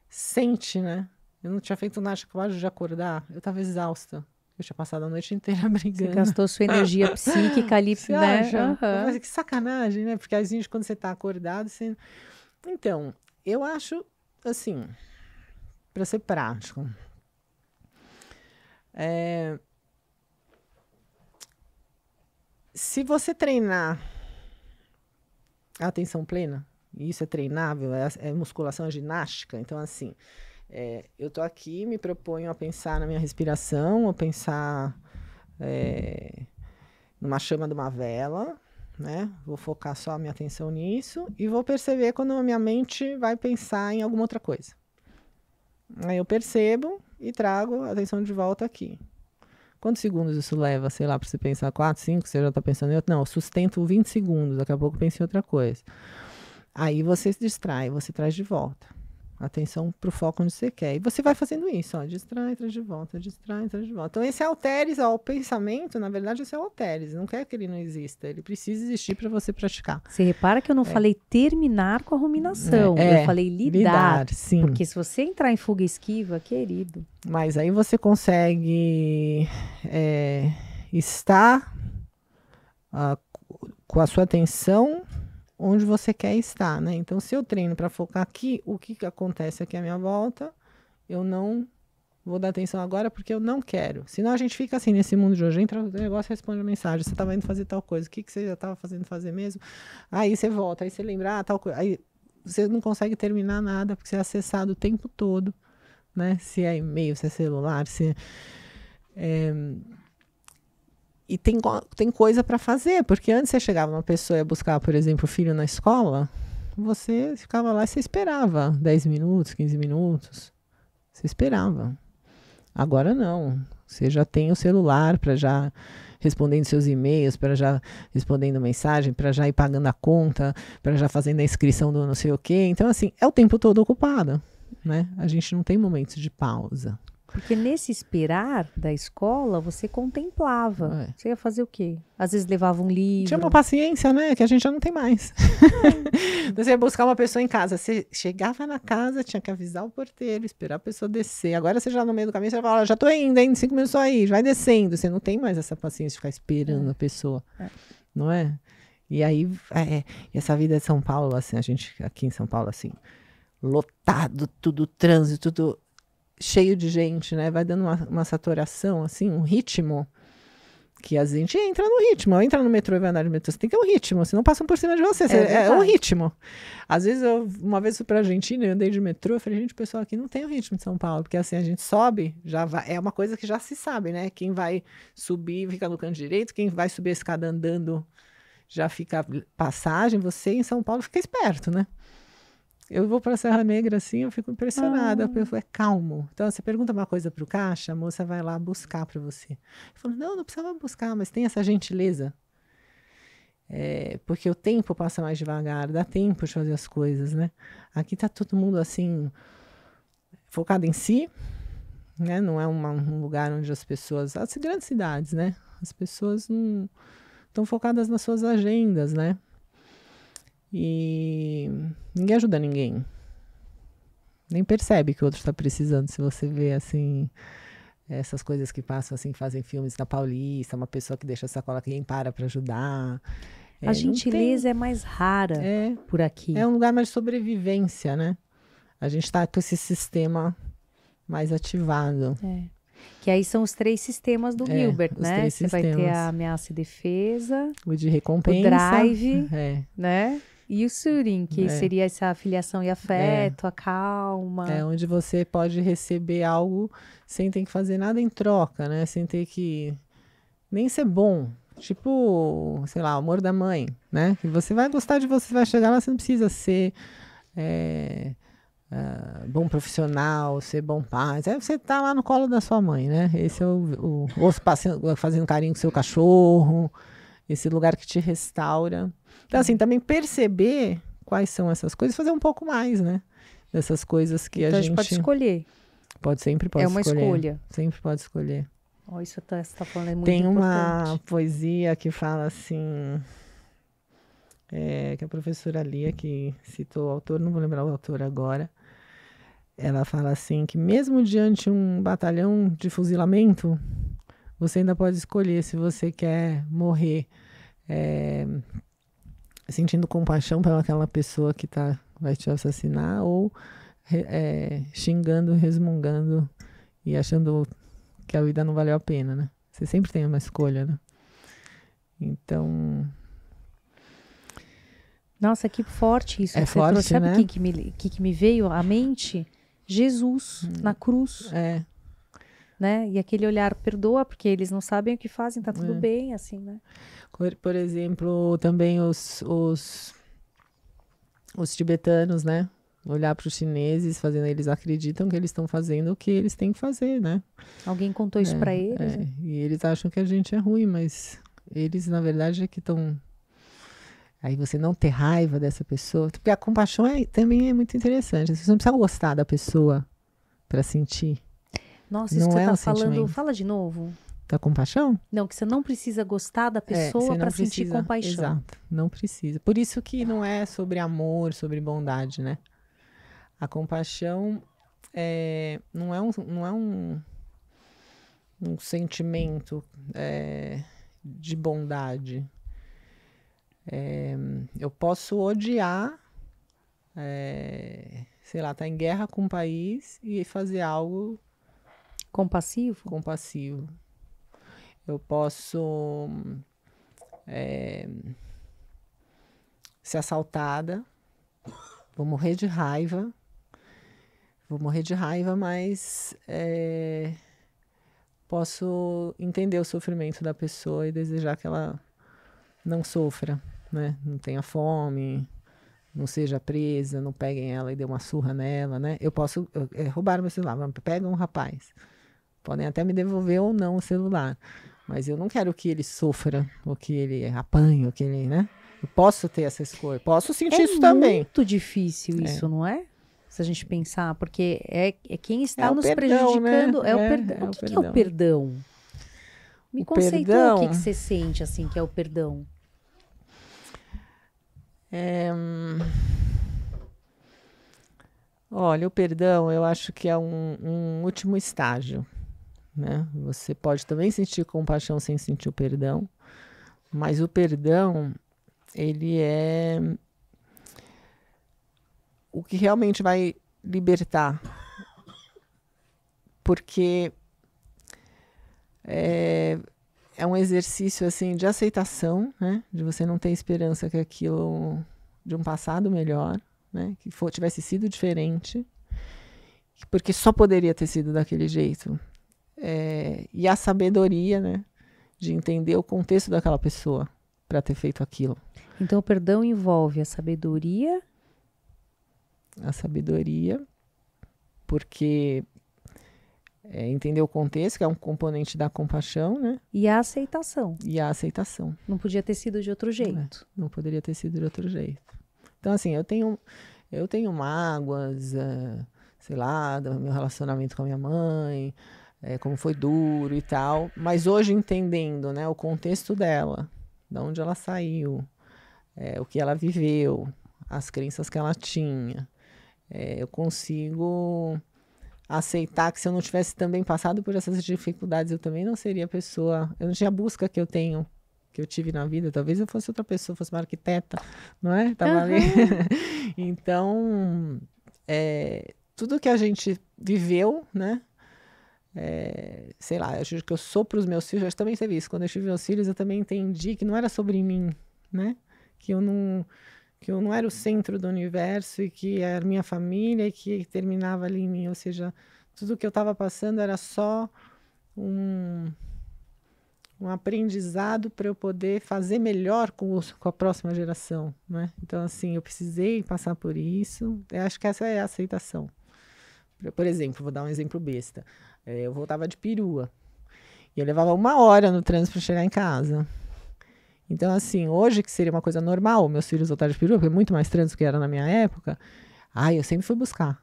sente, né? Eu não tinha feito nada, acabado de acordar. Eu tava exausta. Eu tinha passado a noite inteira brigando. Você gastou sua energia psíquica ali, você né? Acha? Mas que sacanagem, né? Porque a gente, quando você tá acordado, você... Então, eu acho, assim, para ser prático, se você treinar a atenção plena, e isso é treinável, é musculação, é ginástica, então assim, eu tô aqui, me proponho a pensar na minha respiração, a pensar numa chama de uma vela, né? Vou focar só a minha atenção nisso e vou perceber quando a minha mente vai pensar em alguma outra coisa. Aí eu percebo e trago a atenção de volta aqui. Quantos segundos isso leva, sei lá, para você pensar? 4, 5, você já está pensando em outro? Não, eu sustento 20 segundos, daqui a pouco eu penso em outra coisa. Aí você se distrai, você traz de volta. Atenção para o foco onde você quer. E você vai fazendo isso, ó, distrai, traz de volta, distrai, traz de volta. Então, esse halteres, ó, o pensamento, na verdade, esse é o halteres. Não quer que ele não exista. Ele precisa existir para você praticar. Você repara que eu não falei terminar com a ruminação. Eu falei lidar. Sim. Porque se você entrar em fuga e esquiva, querido. Mas aí você consegue estar com a sua atenção onde você quer estar, né? Então, se eu treino para focar aqui, o que acontece aqui à minha volta, eu não vou dar atenção agora porque eu não quero. Senão a gente fica assim, nesse mundo de hoje, entra o negócio, responde a mensagem, você estava indo fazer tal coisa, o que você já estava fazendo fazer mesmo? Aí você volta, aí você lembra, tal coisa. Aí você não consegue terminar nada, porque você é acessado o tempo todo, né? Se é e-mail, se é celular, se E tem coisa para fazer, porque antes você chegava uma pessoa e ia buscar, por exemplo, o filho na escola, você ficava lá e você esperava 10 minutos, 15 minutos. Você esperava. Agora não. Você já tem o celular para já respondendo seus e-mails, para já respondendo mensagem, para já ir pagando a conta, para já fazendo a inscrição do não sei o quê. Então, assim, é o tempo todo ocupado, né? A gente não tem momentos de pausa. Porque nesse esperar da escola, você contemplava. Você ia fazer o quê? Às vezes levava um livro. Tinha uma paciência, né? Que a gente já não tem mais. Você ia buscar uma pessoa em casa. Você chegava na casa, tinha que avisar o porteiro, esperar a pessoa descer. Agora você já no meio do caminho, você vai falar, já tô indo, hein? 5 minutos só aí, vai descendo. Você não tem mais essa paciência de ficar esperando a pessoa. Não é? E aí, essa vida de São Paulo, assim, a gente aqui em São Paulo, assim, lotado, tudo trânsito, tudo cheio de gente, né? Vai dando uma saturação, assim, um ritmo que a gente entra no ritmo. Entra no metrô e vai andar de metrô. Você tem que ter um ritmo, senão passam por cima de você. É um ritmo. Às vezes, uma vez fui pra Argentina, eu andei de metrô, eu falei, gente, o pessoal aqui não tem o ritmo de São Paulo, porque assim, a gente sobe, já vai, é uma coisa que já se sabe, né? Quem vai subir fica no canto direito, quem vai subir a escada andando já fica passagem. Você em São Paulo fica esperto, né? Eu vou para a Serra Negra assim, eu fico impressionada, porque eu falo, é calmo. Então, você pergunta uma coisa para o caixa, a moça vai lá buscar para você. Eu falo, não precisava buscar, mas tem essa gentileza. Porque o tempo passa mais devagar, dá tempo de fazer as coisas, né? Aqui tá todo mundo assim, focado em si, né? Não é um lugar onde as pessoas, as grandes cidades, né? As pessoas não estão focadas nas suas agendas, né? E ninguém ajuda ninguém. Nem percebe que o outro está precisando. Se você vê, assim, essas coisas que passam, assim, fazem filmes na Paulista, uma pessoa que deixa a sacola, que ninguém para ajudar. A gentileza é mais rara por aqui. É um lugar mais de sobrevivência, né? A gente está com esse sistema mais ativado. Que aí são os 3 sistemas do Gilbert, né? Você vai ter a ameaça e defesa, o de recompensa, o drive, né? E o soothing, que seria essa afiliação e afeto, a calma. Onde você pode receber algo sem ter que fazer nada em troca, né? Sem ter que nem ser bom. Tipo, sei lá, o amor da mãe, né? Que você vai gostar de você, vai chegar lá, você não precisa ser bom profissional, ser bom pai. Você tá lá no colo da sua mãe, né? Esse é ou fazendo carinho com o seu cachorro, esse lugar que te restaura. Então, assim, também perceber quais são essas coisas, fazer um pouco mais, né? Dessas coisas que então a gente pode escolher. Sempre pode escolher. É uma escolha. Sempre pode escolher. Isso você está falando, é muito Tem importante. uma poesia que fala assim, que a professora Lia, que citou o autor, não vou lembrar o autor agora, ela fala assim, que mesmo diante de um batalhão de fuzilamento, você ainda pode escolher se você quer morrer sentindo compaixão pelaquela pessoa que vai te assassinar ou xingando, resmungando e achando que a vida não valeu a pena, né? Você sempre tem uma escolha, né? Então... Nossa, que forte isso. É forte, sabe né? que me veio à mente? Jesus na cruz. Né? E aquele olhar, perdoa, porque eles não sabem o que fazem, tá tudo bem, assim, né? Por exemplo, também os tibetanos, né? Olhar para os chineses, eles acreditam que eles estão fazendo o que eles têm que fazer, né? Alguém contou isso para eles? E eles acham que a gente é ruim, mas eles, na verdade, é que estão Aí você não ter raiva dessa pessoa. Porque a compaixão também é muito interessante. Você não precisa gostar da pessoa para sentir. Nossa, isso Não que você é tá um falando, sentimento. fala de novo. Da compaixão? Não, que você não precisa gostar da pessoa você para não sentir precisa. compaixão. Exato, não precisa. Por isso que não é sobre amor, sobre bondade, né? A compaixão não é um sentimento de bondade. Eu posso odiar, sei lá, estar em guerra com um país e fazer algo Compassivo? compassivo. Eu posso ser assaltada, vou morrer de raiva, mas posso entender o sofrimento da pessoa e desejar que ela não sofra, né? Não tenha fome, não seja presa, não peguem ela e dê uma surra nela, né? Eu posso roubar meu celular, pegam um rapaz, podem até me devolver ou não o celular, mas eu não quero que ele sofra, ou que ele apanhe, ou que ele, né? Eu posso ter essa escolha, posso sentir isso também. É muito difícil isso, não é? Se a gente pensar, porque é quem está nos perdão, prejudicando, né? é o perdão. O que é o perdão? Me conceitua o que você sente assim que é o perdão. Olha, o perdão eu acho que é um último estágio, né? Você pode também sentir compaixão sem sentir o perdão, mas o perdão, ele é o que realmente vai libertar, porque é um exercício assim de aceitação, né? De você não ter esperança que aquilo de um passado melhor, né? Que tivesse sido diferente, porque só poderia ter sido daquele jeito. E a sabedoria, né? De entender o contexto daquela pessoa para ter feito aquilo. Então o perdão envolve a sabedoria. A sabedoria, porque entender o contexto, que é um componente da compaixão, né? E a aceitação. E a aceitação. Não podia ter sido de outro jeito. Não poderia ter sido de outro jeito. Então, assim, eu tenho mágoas, sei lá, do meu relacionamento com a minha mãe, como foi duro e tal, mas hoje entendendo, né, o contexto dela, de onde ela saiu, o que ela viveu, as crenças que ela tinha, eu consigo aceitar que se eu não tivesse também passado por essas dificuldades, eu também não seria a pessoa, eu não tinha a busca que eu tive na vida, talvez eu fosse outra pessoa, fosse uma arquiteta, não é? Tava ali. Então, tudo que a gente viveu, né? Sei lá, eu acho que eu sou para os meus filhos, eu também teve isso, quando eu tive meus filhos, eu também entendi que não era sobre mim, né? Que eu não era o centro do universo e que era minha família e que terminava ali em mim. Ou seja, tudo que eu estava passando era só um aprendizado para eu poder fazer melhor com a próxima geração, né? Então, assim, eu precisei passar por isso. Eu acho que essa é a aceitação. Por exemplo, vou dar um exemplo besta. Eu voltava de perua e eu levava 1 hora no trânsito para chegar em casa. Então, assim, hoje que seria uma coisa normal, meus filhos voltarem de perua, porque é muito mais trânsito que era na minha época, eu sempre fui buscar.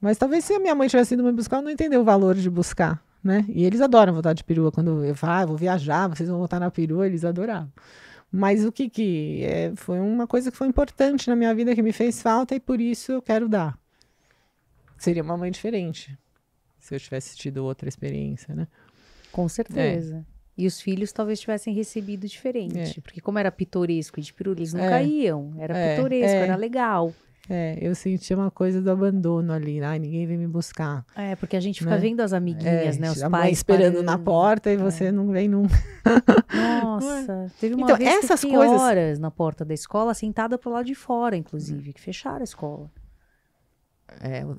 Mas talvez se a minha mãe tivesse ido me buscar, eu não entendeu o valor de buscar, né? E eles adoram voltar de perua. Quando eu falo, vou viajar, vocês vão voltar na perua, eles adoravam. Mas o que foi uma coisa que foi importante na minha vida, que me fez falta, e por isso eu quero dar. Seria uma mãe diferente, se eu tivesse tido outra experiência, né? Com certeza. E os filhos talvez tivessem recebido diferente. Porque como era pitoresco e de perua, eles nunca iam. Era pitoresco, era legal. Eu sentia uma coisa do abandono ali. Ninguém vem me buscar. Porque a gente fica vendo as amiguinhas, né? Os pais esperando na porta e você não vem nunca. Nossa, teve uma vez que eu fiquei horas na porta da escola, sentada pro lado de fora, inclusive, que fecharam a escola.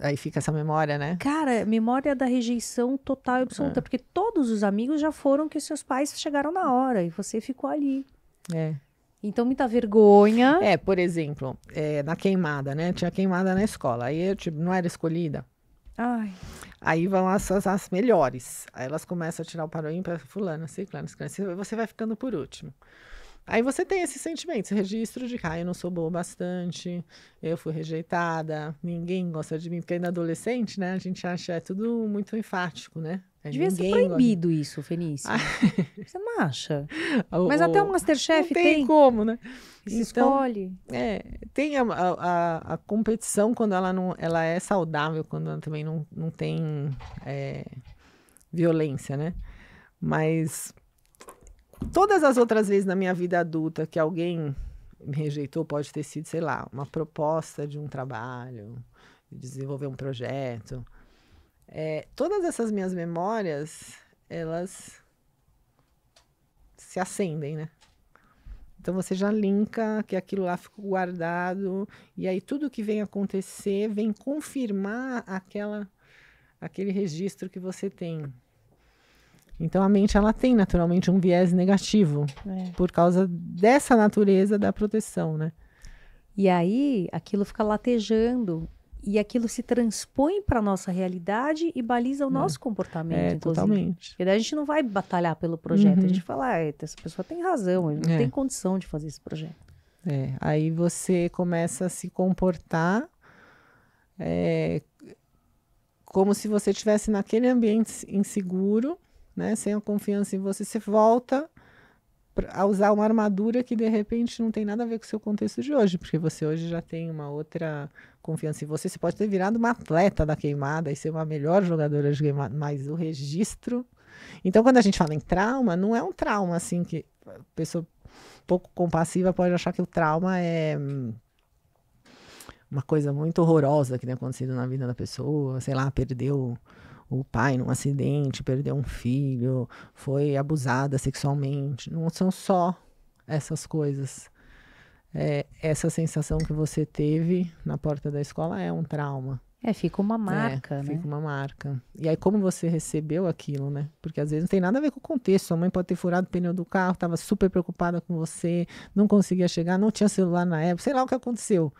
Aí fica essa memória, né? Cara, memória da rejeição total e absoluta, porque todos os amigos já foram que seus pais chegaram na hora e você ficou ali. Então, muita vergonha. Por exemplo, na queimada, né? Tinha queimada na escola, aí eu não era escolhida. Ai. Aí vão as melhores. Aí elas começam a tirar o paroim para fulano, ciclano, você vai ficando por último. Aí você tem esse sentimento, esse registro de que eu não sou boa bastante, eu fui rejeitada, ninguém gosta de mim, porque ainda adolescente, né? A gente acha é tudo muito enfático, né? Devia ser Ninguém gosta. proibido isso, Fenícia. Você não acha? Mas até o Não Masterchef tem como, né? Se Então, escolhe. tem a competição quando ela é saudável, quando ela também não tem violência, né? Mas todas as outras vezes na minha vida adulta que alguém me rejeitou, pode ter sido, sei lá, uma proposta de um trabalho, de desenvolver um projeto. Todas essas minhas memórias, elas se acendem, né? Então você já linka que aquilo lá ficou guardado, e aí tudo que vem acontecer vem confirmar aquele registro que você tem. Então a mente ela tem naturalmente um viés negativo por causa dessa natureza da proteção, né? E aí aquilo fica latejando e aquilo se transpõe para a nossa realidade e baliza o nosso comportamento, inclusive. Totalmente. E daí a gente não vai batalhar pelo projeto, a gente fala, essa pessoa tem razão, eu não tenho condição de fazer esse projeto. Aí você começa a se comportar como se você estivesse naquele ambiente inseguro, né? Sem a confiança em você, você volta a usar uma armadura que de repente não tem nada a ver com o seu contexto de hoje, porque você hoje já tem uma outra confiança em você. Você pode ter virado uma atleta da queimada e ser uma melhor jogadora de queimada, mas o registro... Então, quando a gente fala em trauma, não é um trauma assim que a pessoa pouco compassiva pode achar que o trauma é uma coisa muito horrorosa que tem acontecido na vida da pessoa, sei lá, perdeu o pai num acidente, perdeu um filho, foi abusada sexualmente. Não são só essas coisas. Essa sensação que você teve na porta da escola é um trauma. Fica uma marca, né? Fica uma marca. E aí como você recebeu aquilo, né? Porque às vezes não tem nada a ver com o contexto. Sua mãe pode ter furado o pneu do carro, estava super preocupada com você, não conseguia chegar, não tinha celular na época, sei lá o que aconteceu.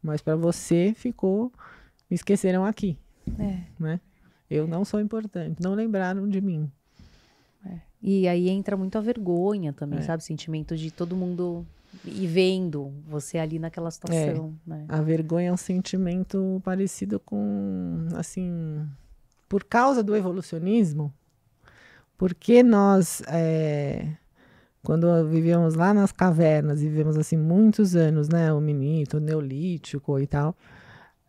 Mas para você ficou, me esqueceram aqui, né? Eu não sou importante, não lembraram de mim. E aí entra muito a vergonha também, sabe? Sentimento de todo mundo ir vendo você ali naquela situação, né? A vergonha é um sentimento parecido com, assim, por causa do evolucionismo, porque nós, quando vivíamos lá nas cavernas, vivemos assim muitos anos, né? O Hominídeo, o Neolítico e tal,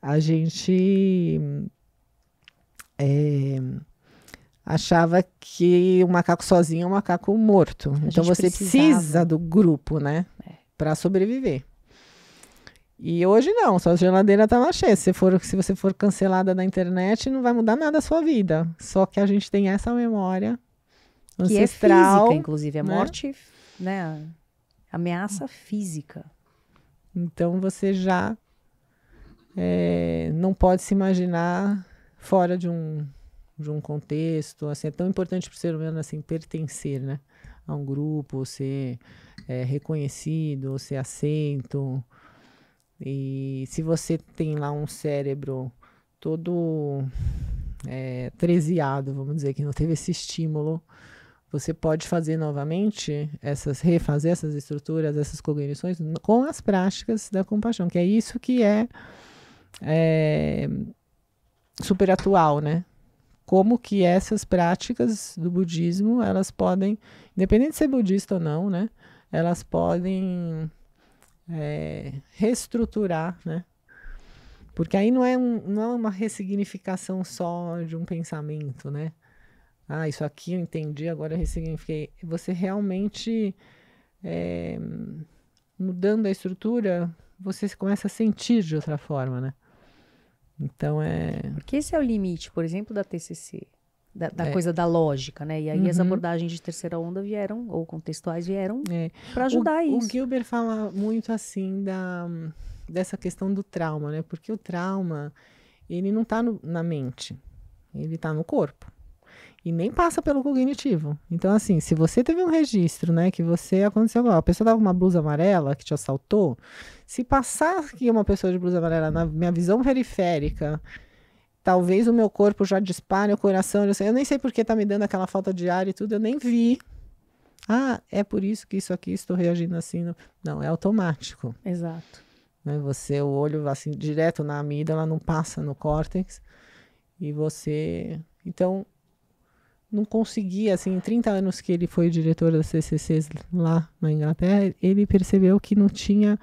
a gente... achava que o macaco sozinho é um macaco morto. Então você precisa do grupo, né? Para sobreviver. E hoje não, sua geladeira tá lá cheia. Se você for cancelada na internet, não vai mudar nada a sua vida. Só que a gente tem essa memória ancestral. Que é física, inclusive. A morte, né? Ameaça física. Então você já não pode se imaginar fora de um contexto, assim, é tão importante para o ser humano assim, pertencer, né, a um grupo, ser reconhecido, ser aceito. E se você tem lá um cérebro todo trezeado, vamos dizer, que não teve esse estímulo, você pode fazer novamente refazer essas estruturas, essas cognições com as práticas da compaixão, que é isso que é super atual, né? Como que essas práticas do budismo, elas podem, independente de ser budista ou não, né? Elas podem reestruturar, né? Porque aí não é uma ressignificação só de um pensamento, né? Isso aqui eu entendi, agora eu ressignifiquei. Você realmente, mudando a estrutura, você começa a sentir de outra forma, né? Então Porque esse é o limite, por exemplo, da TCC, da coisa da lógica, né? E aí as abordagens de terceira onda vieram, ou contextuais vieram, para ajudar isso. O Gilbert fala muito assim dessa questão do trauma, né? Porque o trauma, ele não está na mente, ele está no corpo. E nem passa pelo cognitivo. Então, assim, se você teve um registro, né, que aconteceu, a pessoa dava uma blusa amarela que te assaltou, se passar aqui uma pessoa de blusa amarela na minha visão periférica, talvez o meu corpo já dispare, o coração, eu nem sei porque tá me dando aquela falta de ar e tudo, eu nem vi é por isso que isso aqui estou reagindo assim. Não, é automático. Exato. Né? O olho assim, direto na amígdala, não passa no córtex. E você... Então, não conseguia, assim, em 30 anos que ele foi diretor das CCCs lá na Inglaterra, ele percebeu que não tinha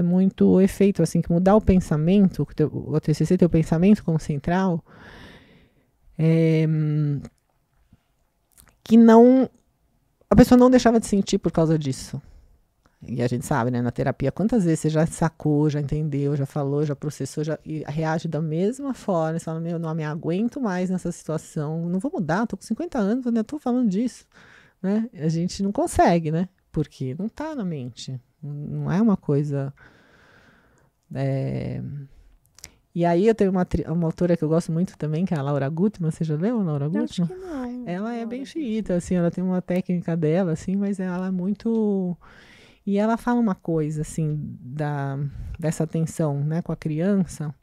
muito efeito, assim, que mudar o pensamento, o TCC tem o pensamento como central, que não... A pessoa não deixava de sentir por causa disso. E a gente sabe, né, na terapia, quantas vezes você já sacou, já entendeu, já falou, já processou, e reage da mesma forma, você fala, meu, não me aguento mais nessa situação, não vou mudar, tô com 50 anos, ainda tô falando disso, né? A gente não consegue, né? Porque não tá na mente, não é uma coisa... E aí eu tenho uma autora que eu gosto muito também, que é a Laura Gutman, você já leu a Laura Gutman? Acho que não. Ela é bem xiita, assim, ela tem uma técnica dela, assim, mas ela é muito... E ela fala uma coisa, assim, dessa tensão, né, com a criança.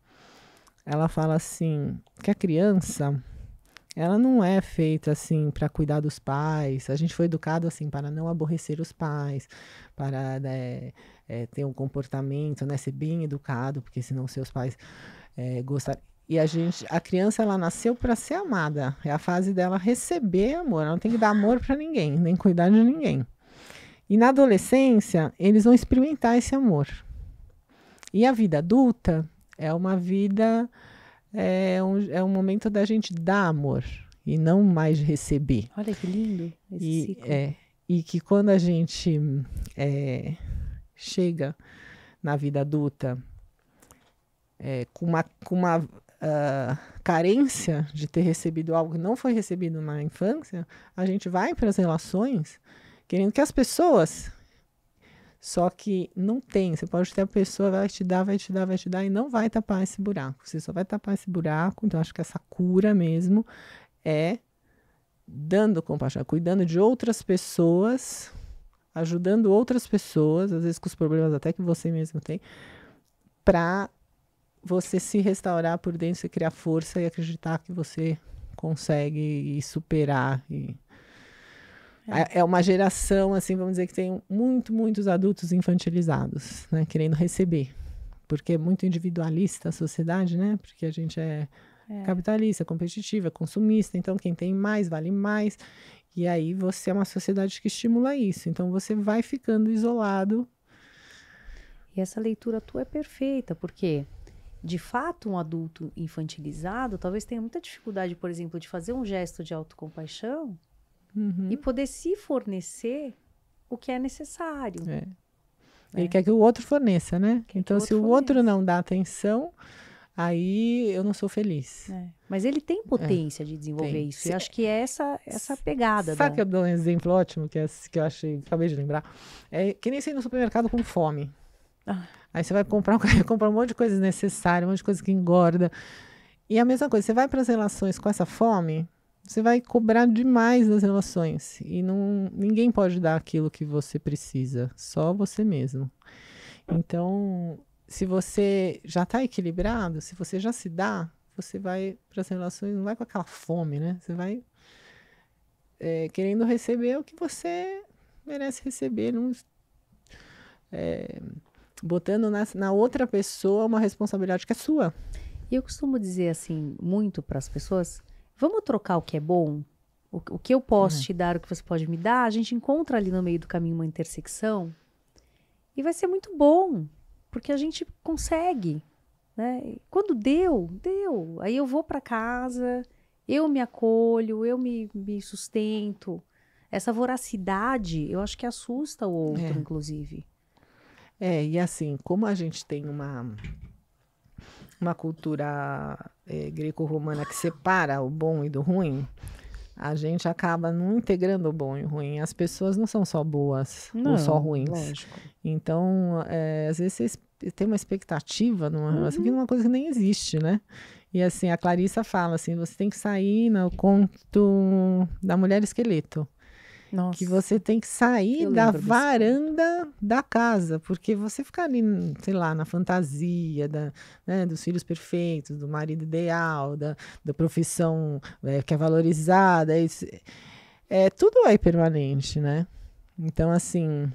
Ela fala assim, que a criança, ela não é feita, assim, para cuidar dos pais. A gente foi educado, assim, para não aborrecer os pais, para ter um comportamento, né, ser bem educado, porque senão seus pais gostarem. E a criança, ela nasceu para ser amada. É a fase dela receber amor. Ela não tem que dar amor para ninguém, nem cuidar de ninguém. E na adolescência, eles vão experimentar esse amor. E a vida adulta é uma vida, é um momento da gente dar amor e não mais receber. Olha que lindo esse ciclo. E que quando a gente chega na vida adulta com uma carência de ter recebido algo que não foi recebido na infância, a gente vai para as relações querendo que as pessoas, só que não tem, você pode ter a pessoa, vai te dar, vai te dar, vai te dar, e não vai tapar esse buraco, você só vai tapar esse buraco. Então acho que essa cura mesmo é dando compaixão, cuidando de outras pessoas, ajudando outras pessoas, às vezes com os problemas até que você mesmo tem, para você se restaurar por dentro, você criar força e acreditar que você consegue superar. É uma geração, assim, vamos dizer, que tem muitos adultos infantilizados, né, querendo receber, porque é muito individualista a sociedade, né, porque a gente é capitalista, competitiva, consumista, então quem tem mais vale mais, e aí você é uma sociedade que estimula isso, então você vai ficando isolado. E essa leitura tua é perfeita, porque, de fato, um adulto infantilizado talvez tenha muita dificuldade, por exemplo, de fazer um gesto de autocompaixão, e poder se fornecer o que é necessário. Ele quer que o outro forneça, né? Então, se o outro não dá atenção, aí eu não sou feliz. Mas ele tem potência de desenvolver isso. E acho que é essa pegada. Sabe que eu dou um exemplo ótimo que eu achei, acabei de lembrar? É que nem você ir no supermercado com fome. Aí você vai comprar um monte de coisas necessárias, um monte de coisa que engorda. E a mesma coisa, você vai para as relações com essa fome, você vai cobrar demais das relações. E ninguém pode dar aquilo que você precisa, só você mesmo. Então, se você já está equilibrado, se você já se dá, você vai para as relações, não vai com aquela fome, né? Você vai querendo receber o que você merece receber, botando na outra pessoa uma responsabilidade que é sua. E eu costumo dizer assim, muito para as pessoas... Vamos trocar o que é bom? O que eu posso te dar, o que você pode me dar? A gente encontra ali no meio do caminho uma intersecção e vai ser muito bom, porque a gente consegue, né? Quando deu. Aí eu vou para casa, eu me acolho, eu me sustento. Essa voracidade, eu acho que assusta o outro, inclusive. E assim, como a gente tem uma cultura greco-romana que separa o bom e do ruim, a gente acaba não integrando o bom e o ruim. As pessoas não são só boas ou só ruins. Lógico. Então, às vezes você tem uma expectativa numa relação que é uma coisa que nem existe, né? E assim, a Clarissa fala assim, você tem que sair no conto da mulher esqueleto. Nossa. Que você tem que sair da varanda da casa, porque você ficar ali, sei lá, na fantasia dos filhos perfeitos, do marido ideal, da profissão que é valorizada, Tudo é impermanente, né? Então, assim,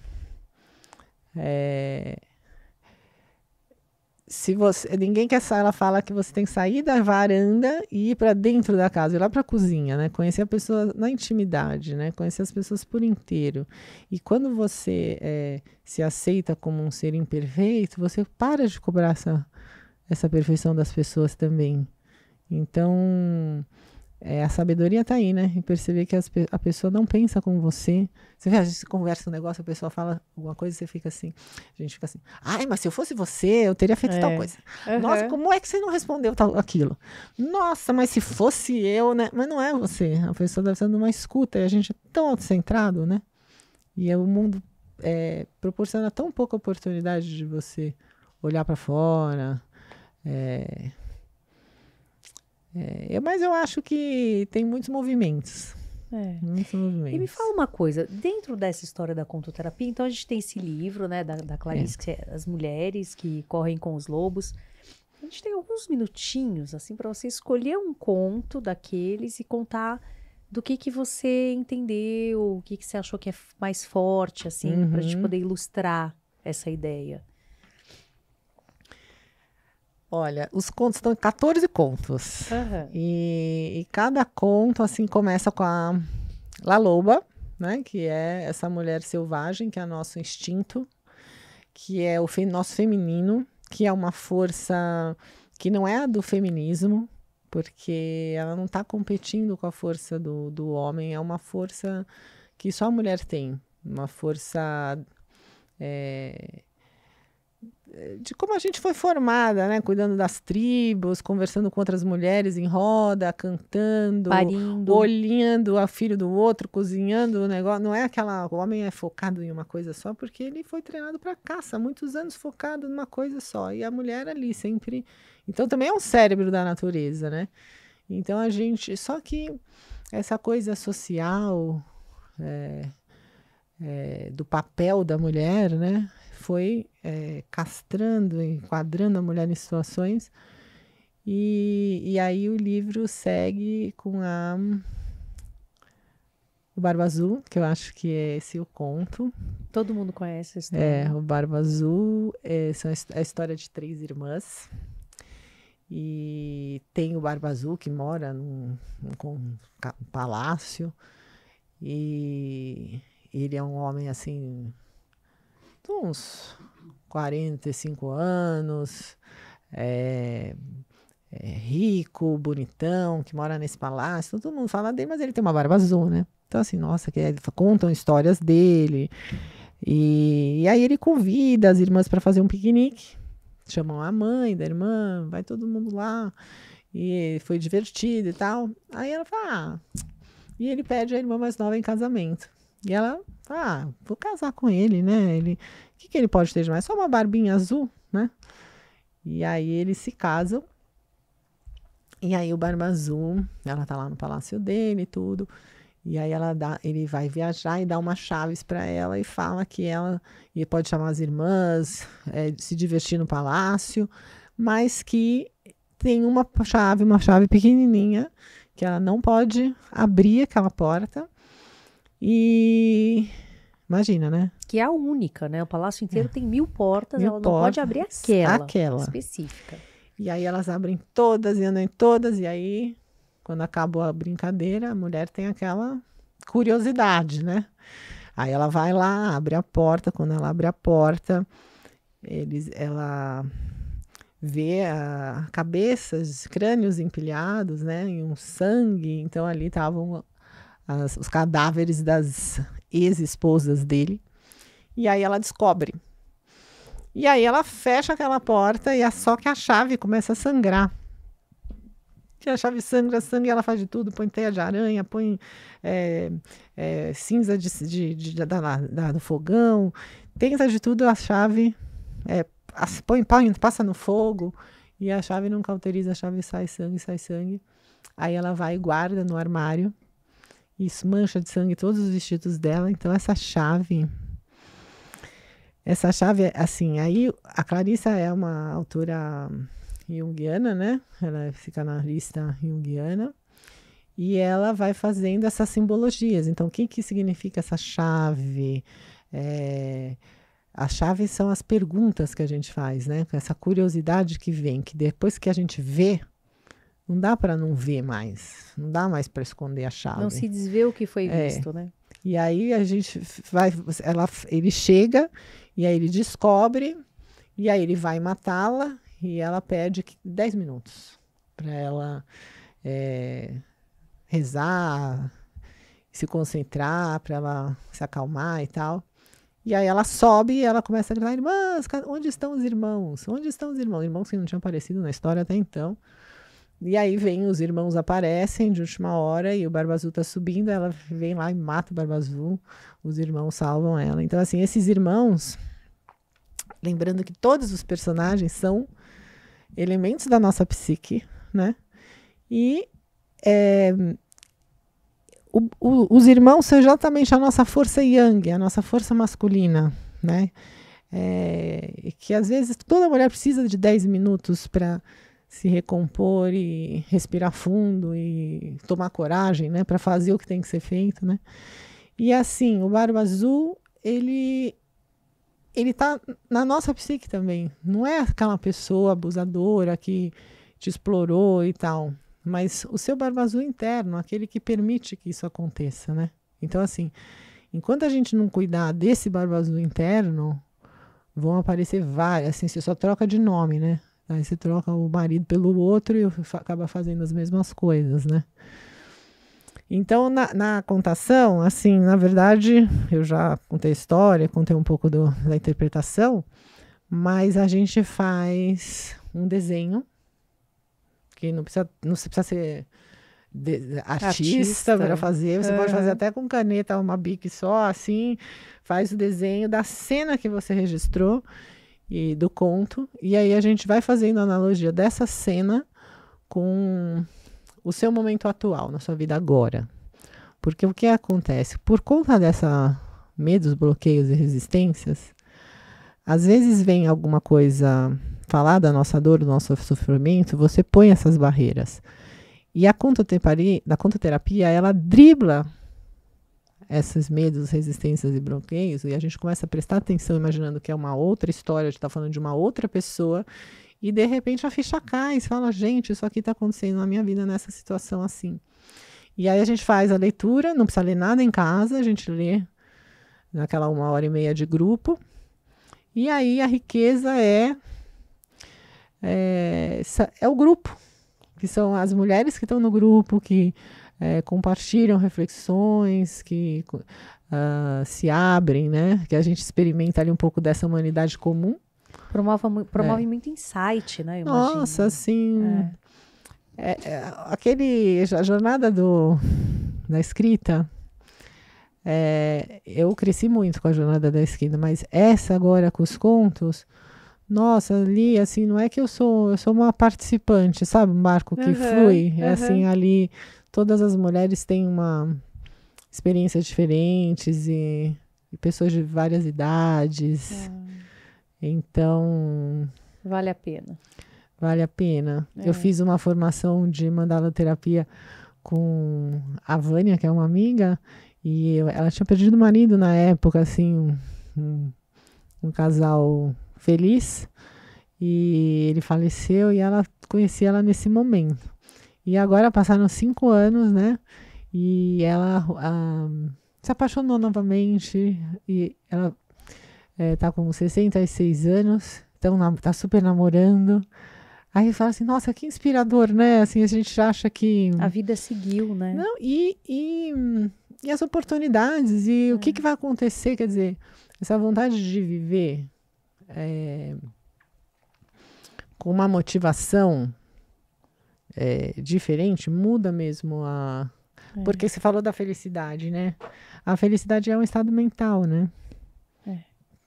se você, ninguém quer sair, ela fala que você tem que sair da varanda e ir para dentro da casa, ir lá para a cozinha, né? Conhecer a pessoa na intimidade, né? Conhecer as pessoas por inteiro. E quando você se aceita como um ser imperfeito, você para de cobrar essa perfeição das pessoas também. Então, a sabedoria está aí, né? E perceber que a pessoa não pensa como você. Você vê, a gente conversa um negócio, a pessoa fala alguma coisa, você fica assim, a gente fica assim, ai, mas se eu fosse você, eu teria feito tal coisa. Nossa, como é que você não respondeu aquilo? Nossa, mas se fosse eu, né? Mas não é você. A pessoa deve estar numa escuta e a gente é tão autocentrado, né? E o mundo proporciona tão pouca oportunidade de você olhar para fora. Mas eu acho que tem muitos movimentos. Muitos movimentos. E me fala uma coisa, dentro dessa história da contoterapia, então a gente tem esse livro, né, da Clarice, que é As Mulheres que Correm com os Lobos. A gente tem alguns minutinhos, assim, para você escolher um conto daqueles e contar do que você entendeu, o que você achou que é mais forte, assim, para a gente poder ilustrar essa ideia. Olha, os contos estão em 14 contos. E cada conto, assim, começa com a La Loba, né? Que é essa mulher selvagem, que é nosso instinto, que é o nosso feminino, que é uma força que não é a do feminismo, porque ela não está competindo com a força do homem, é uma força que só a mulher tem. Uma força... de como a gente foi formada, né? Cuidando das tribos, conversando com outras mulheres em roda, cantando, parindo, olhando a filho do outro, cozinhando o negócio. Não é o homem é focado em uma coisa só porque ele foi treinado para caça, há muitos anos focado numa coisa só. E a mulher ali sempre... Então também é um cérebro da natureza, né? Então a gente... Só que essa coisa social do papel da mulher, né? Foi castrando, enquadrando a mulher em situações. E aí o livro segue com o Barba Azul, que eu acho que é esse o conto. Todo mundo conhece a história. O Barba Azul é a história de 3 irmãs. E tem o Barba Azul que mora num palácio. E ele é um homem assim... uns 45 anos, rico, bonitão, que mora nesse palácio. Todo mundo fala dele, mas ele tem uma barba azul, né? Então, assim, nossa, contam histórias dele. E aí ele convida as irmãs para fazer um piquenique. Chamam a mãe da irmã, vai todo mundo lá. E foi divertido e tal. Aí ela fala, e ele pede a irmã mais nova em casamento. E ela fala, vou casar com ele, né? O que ele pode ter de mais? Só uma barbinha azul, né? E aí eles se casam. E aí o Barba Azul, ela tá lá no palácio dele e tudo. E aí ele vai viajar e dá umas chaves para ela e fala que ela pode chamar as irmãs, se divertir no palácio, mas que tem uma chave pequenininha, que ela não pode abrir aquela porta. E imagina, né? Que é a única, né? O palácio inteiro tem 1000 portas, ela não pode abrir aquela específica. E aí elas abrem todas e andam em todas, e aí, quando acabou a brincadeira, a mulher tem aquela curiosidade, né? Aí ela vai lá, abre a porta, quando ela abre a porta, ela vê cabeças, crânios empilhados, né? E um sangue, então ali estavam os cadáveres das ex-esposas dele. E aí ela descobre. E aí ela fecha aquela porta e só que a chave começa a sangrar. E a chave sangra, ela faz de tudo, põe teia de aranha, põe cinza do fogão, tenta de tudo, a chave passa no fogo e a chave não cauteriza, a chave sai sangue. Aí ela vai e guarda no armário. Isso mancha de sangue todos os vestidos dela. Então essa chave, assim, aí a Clarissa é uma autora junguiana, né? Ela é psicanalista junguiana. E ela vai fazendo essas simbologias. Então, o que que significa essa chave? As chaves são as perguntas que a gente faz, né? Com essa curiosidade que vem, que depois que a gente vê, não dá para não ver mais. Não dá mais para esconder a chave. Não se desvê o que foi visto, né? E aí a gente vai, ele chega, e aí ele descobre, e aí ele vai matá-la, e ela pede 10 minutos para ela rezar, se concentrar, para ela se acalmar e tal. E aí ela sobe e ela começa a gritar: irmãs, onde estão os irmãos? Onde estão os irmãos? Irmãos que não tinham aparecido na história até então. E aí os irmãos aparecem de última hora e o Barba Azul tá subindo, ela vem lá e mata o Barba Azul, os irmãos salvam ela. Então, assim, esses irmãos, lembrando que todos os personagens são elementos da nossa psique, né? E os irmãos são exatamente a nossa força yang, a nossa força masculina, né? Que às vezes toda mulher precisa de 10 minutos para se recompor e respirar fundo e tomar coragem, né, para fazer o que tem que ser feito, né? E assim, o Barba Azul, ele tá na nossa psique também. Não é aquela pessoa abusadora que te explorou e tal, mas o seu Barba Azul interno, aquele que permite que isso aconteça, né? Então, assim, enquanto a gente não cuidar desse Barba Azul interno, vão aparecer várias, assim, você só troca de nome, né? Aí você troca o marido pelo outro e acaba fazendo as mesmas coisas, né? Então, na contação, assim, na verdade, eu já contei a história, contei um pouco da interpretação, mas a gente faz um desenho, que não precisa ser artista para fazer, você pode fazer até com caneta, uma bic só, assim, faz o desenho da cena que você registrou, e do conto, e aí a gente vai fazendo a analogia dessa cena com o seu momento atual, na sua vida agora. Porque o que acontece? Por conta dessa medos, bloqueios e resistências, às vezes vem alguma coisa falar da nossa dor, do nosso sofrimento, você põe essas barreiras. E a contoterapia, ela dribla esses medos, resistências e bloqueios, e a gente começa a prestar atenção, imaginando que é uma outra história, a gente está falando de uma outra pessoa, e de repente a ficha cai, e você fala, gente, isso aqui está acontecendo na minha vida nessa situação assim. E aí a gente faz a leitura, não precisa ler nada em casa, a gente lê naquela 1h30 de grupo, e aí a riqueza é o grupo, que são as mulheres que estão no grupo, que compartilham reflexões, que se abrem, né? Que a gente experimenta ali um pouco dessa humanidade comum. Promove muito insight, né? Imagino. Nossa, assim... a jornada da escrita, eu cresci muito com a jornada da escrita, mas essa agora com os contos, nossa, ali, assim, não é que eu sou uma participante, sabe? Um barco que flui, assim, ali... Todas as mulheres têm uma experiências diferentes e pessoas de várias idades. Então... Vale a pena. Vale a pena. Eu fiz uma formação de mandaloterapia com a Vânia, que é uma amiga, e ela tinha perdido o marido na época, assim, um casal feliz, e ele faleceu e ela conhecia ela nesse momento. E agora passaram 5 anos, né? E ela se apaixonou novamente. E ela tá com 66 anos. Então tá super namorando. Aí fala assim, nossa, que inspirador, né? Assim, a gente acha que... A vida seguiu, né? Não, e as oportunidades. E o que vai acontecer? Quer dizer, essa vontade de viver com uma motivação... diferente, muda mesmo porque você falou da felicidade, né? A felicidade é um estado mental, né?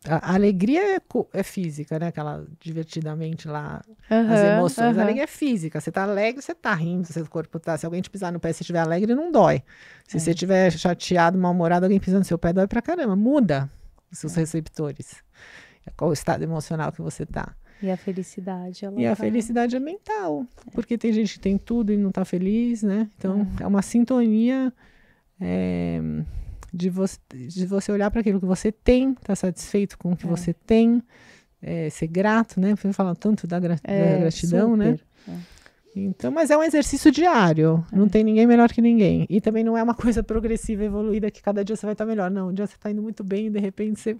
A alegria é física, né? Aquela divertidamente lá, as emoções. A alegria é física. Você tá alegre, você tá rindo, seu corpo tá... Se alguém te pisar no pé, se estiver alegre, não dói. Se você estiver chateado, mal-humorado, alguém pisando no seu pé, dói pra caramba. Muda os seus receptores. Qual o estado emocional que você tá. E a felicidade, ela E a tá... felicidade é mental, porque tem gente que tem tudo e não tá feliz, né? Então, é uma sintonia de você olhar para aquilo que você tem, tá satisfeito com o que você tem, ser grato, né? Você fala tanto da gratidão, super. né? Então, mas é um exercício diário, não tem ninguém melhor que ninguém. E também não é uma coisa progressiva, evoluída, que cada dia você vai estar melhor. Não, um dia você está indo muito bem e de repente você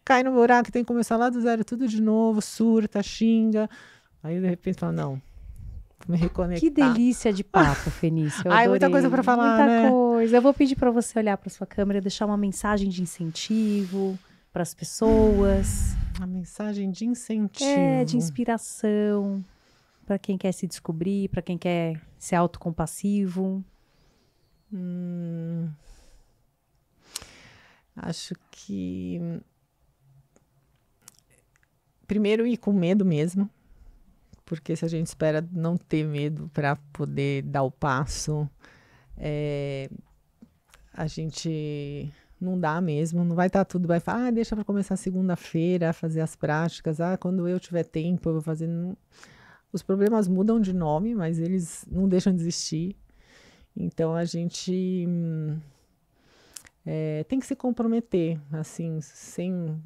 cai no buraco, tem que começar lá do zero, tudo de novo, surta, xinga. Aí de repente fala, não, vou me reconectar. Que delícia de papo, Fenícia. Eu Ai, adorei. muita coisa para falar, muita né? coisa. Eu vou pedir para você olhar para sua câmera e deixar uma mensagem de incentivo para as pessoas. Uma mensagem de incentivo. De inspiração. Para quem quer se descobrir, para quem quer ser autocompassivo. Acho que primeiro ir com medo mesmo, porque se a gente espera não ter medo para poder dar o passo, a gente não dá mesmo, não vai estar tudo, vai falar, deixa para começar segunda-feira, fazer as práticas, quando eu tiver tempo eu vou fazer. Os problemas mudam de nome, mas eles não deixam de existir. Então, a gente tem que se comprometer, assim, sem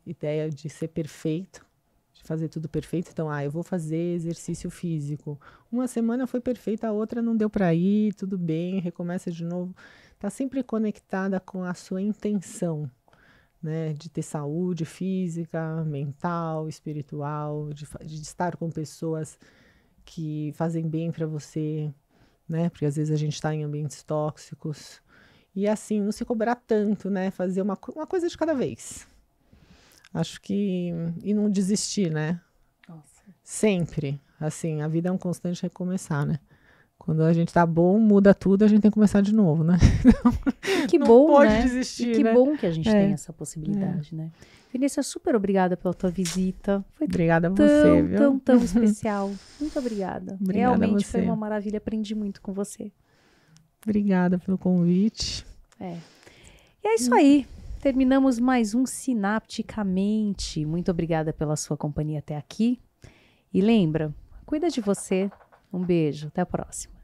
ideia de ser perfeito, de fazer tudo perfeito. Então, eu vou fazer exercício físico. Uma semana foi perfeita, a outra não deu para ir, tudo bem, recomeça de novo. Está sempre conectada com a sua intenção, né, de ter saúde física, mental, espiritual, de estar com pessoas que fazem bem para você, né, porque às vezes a gente está em ambientes tóxicos. E assim, não se cobrar tanto, né, fazer uma coisa de cada vez. Acho que... E não desistir, né? Nossa. Sempre. Assim, a vida é um constante recomeçar, né? Quando a gente tá bom, muda tudo, a gente tem que começar de novo, né? Que não bom, pode né? desistir, e que né? bom que a gente tem essa possibilidade, né? Vinícius, super obrigada pela tua visita. Foi obrigada a você, viu? tão especial. Muito obrigada. Obrigada Realmente a você. foi uma maravilha, aprendi muito com você. Obrigada pelo convite. E é isso aí. Terminamos mais um Sinapticamente. Muito obrigada pela sua companhia até aqui. E lembra, cuida de você. Um beijo. Até a próxima.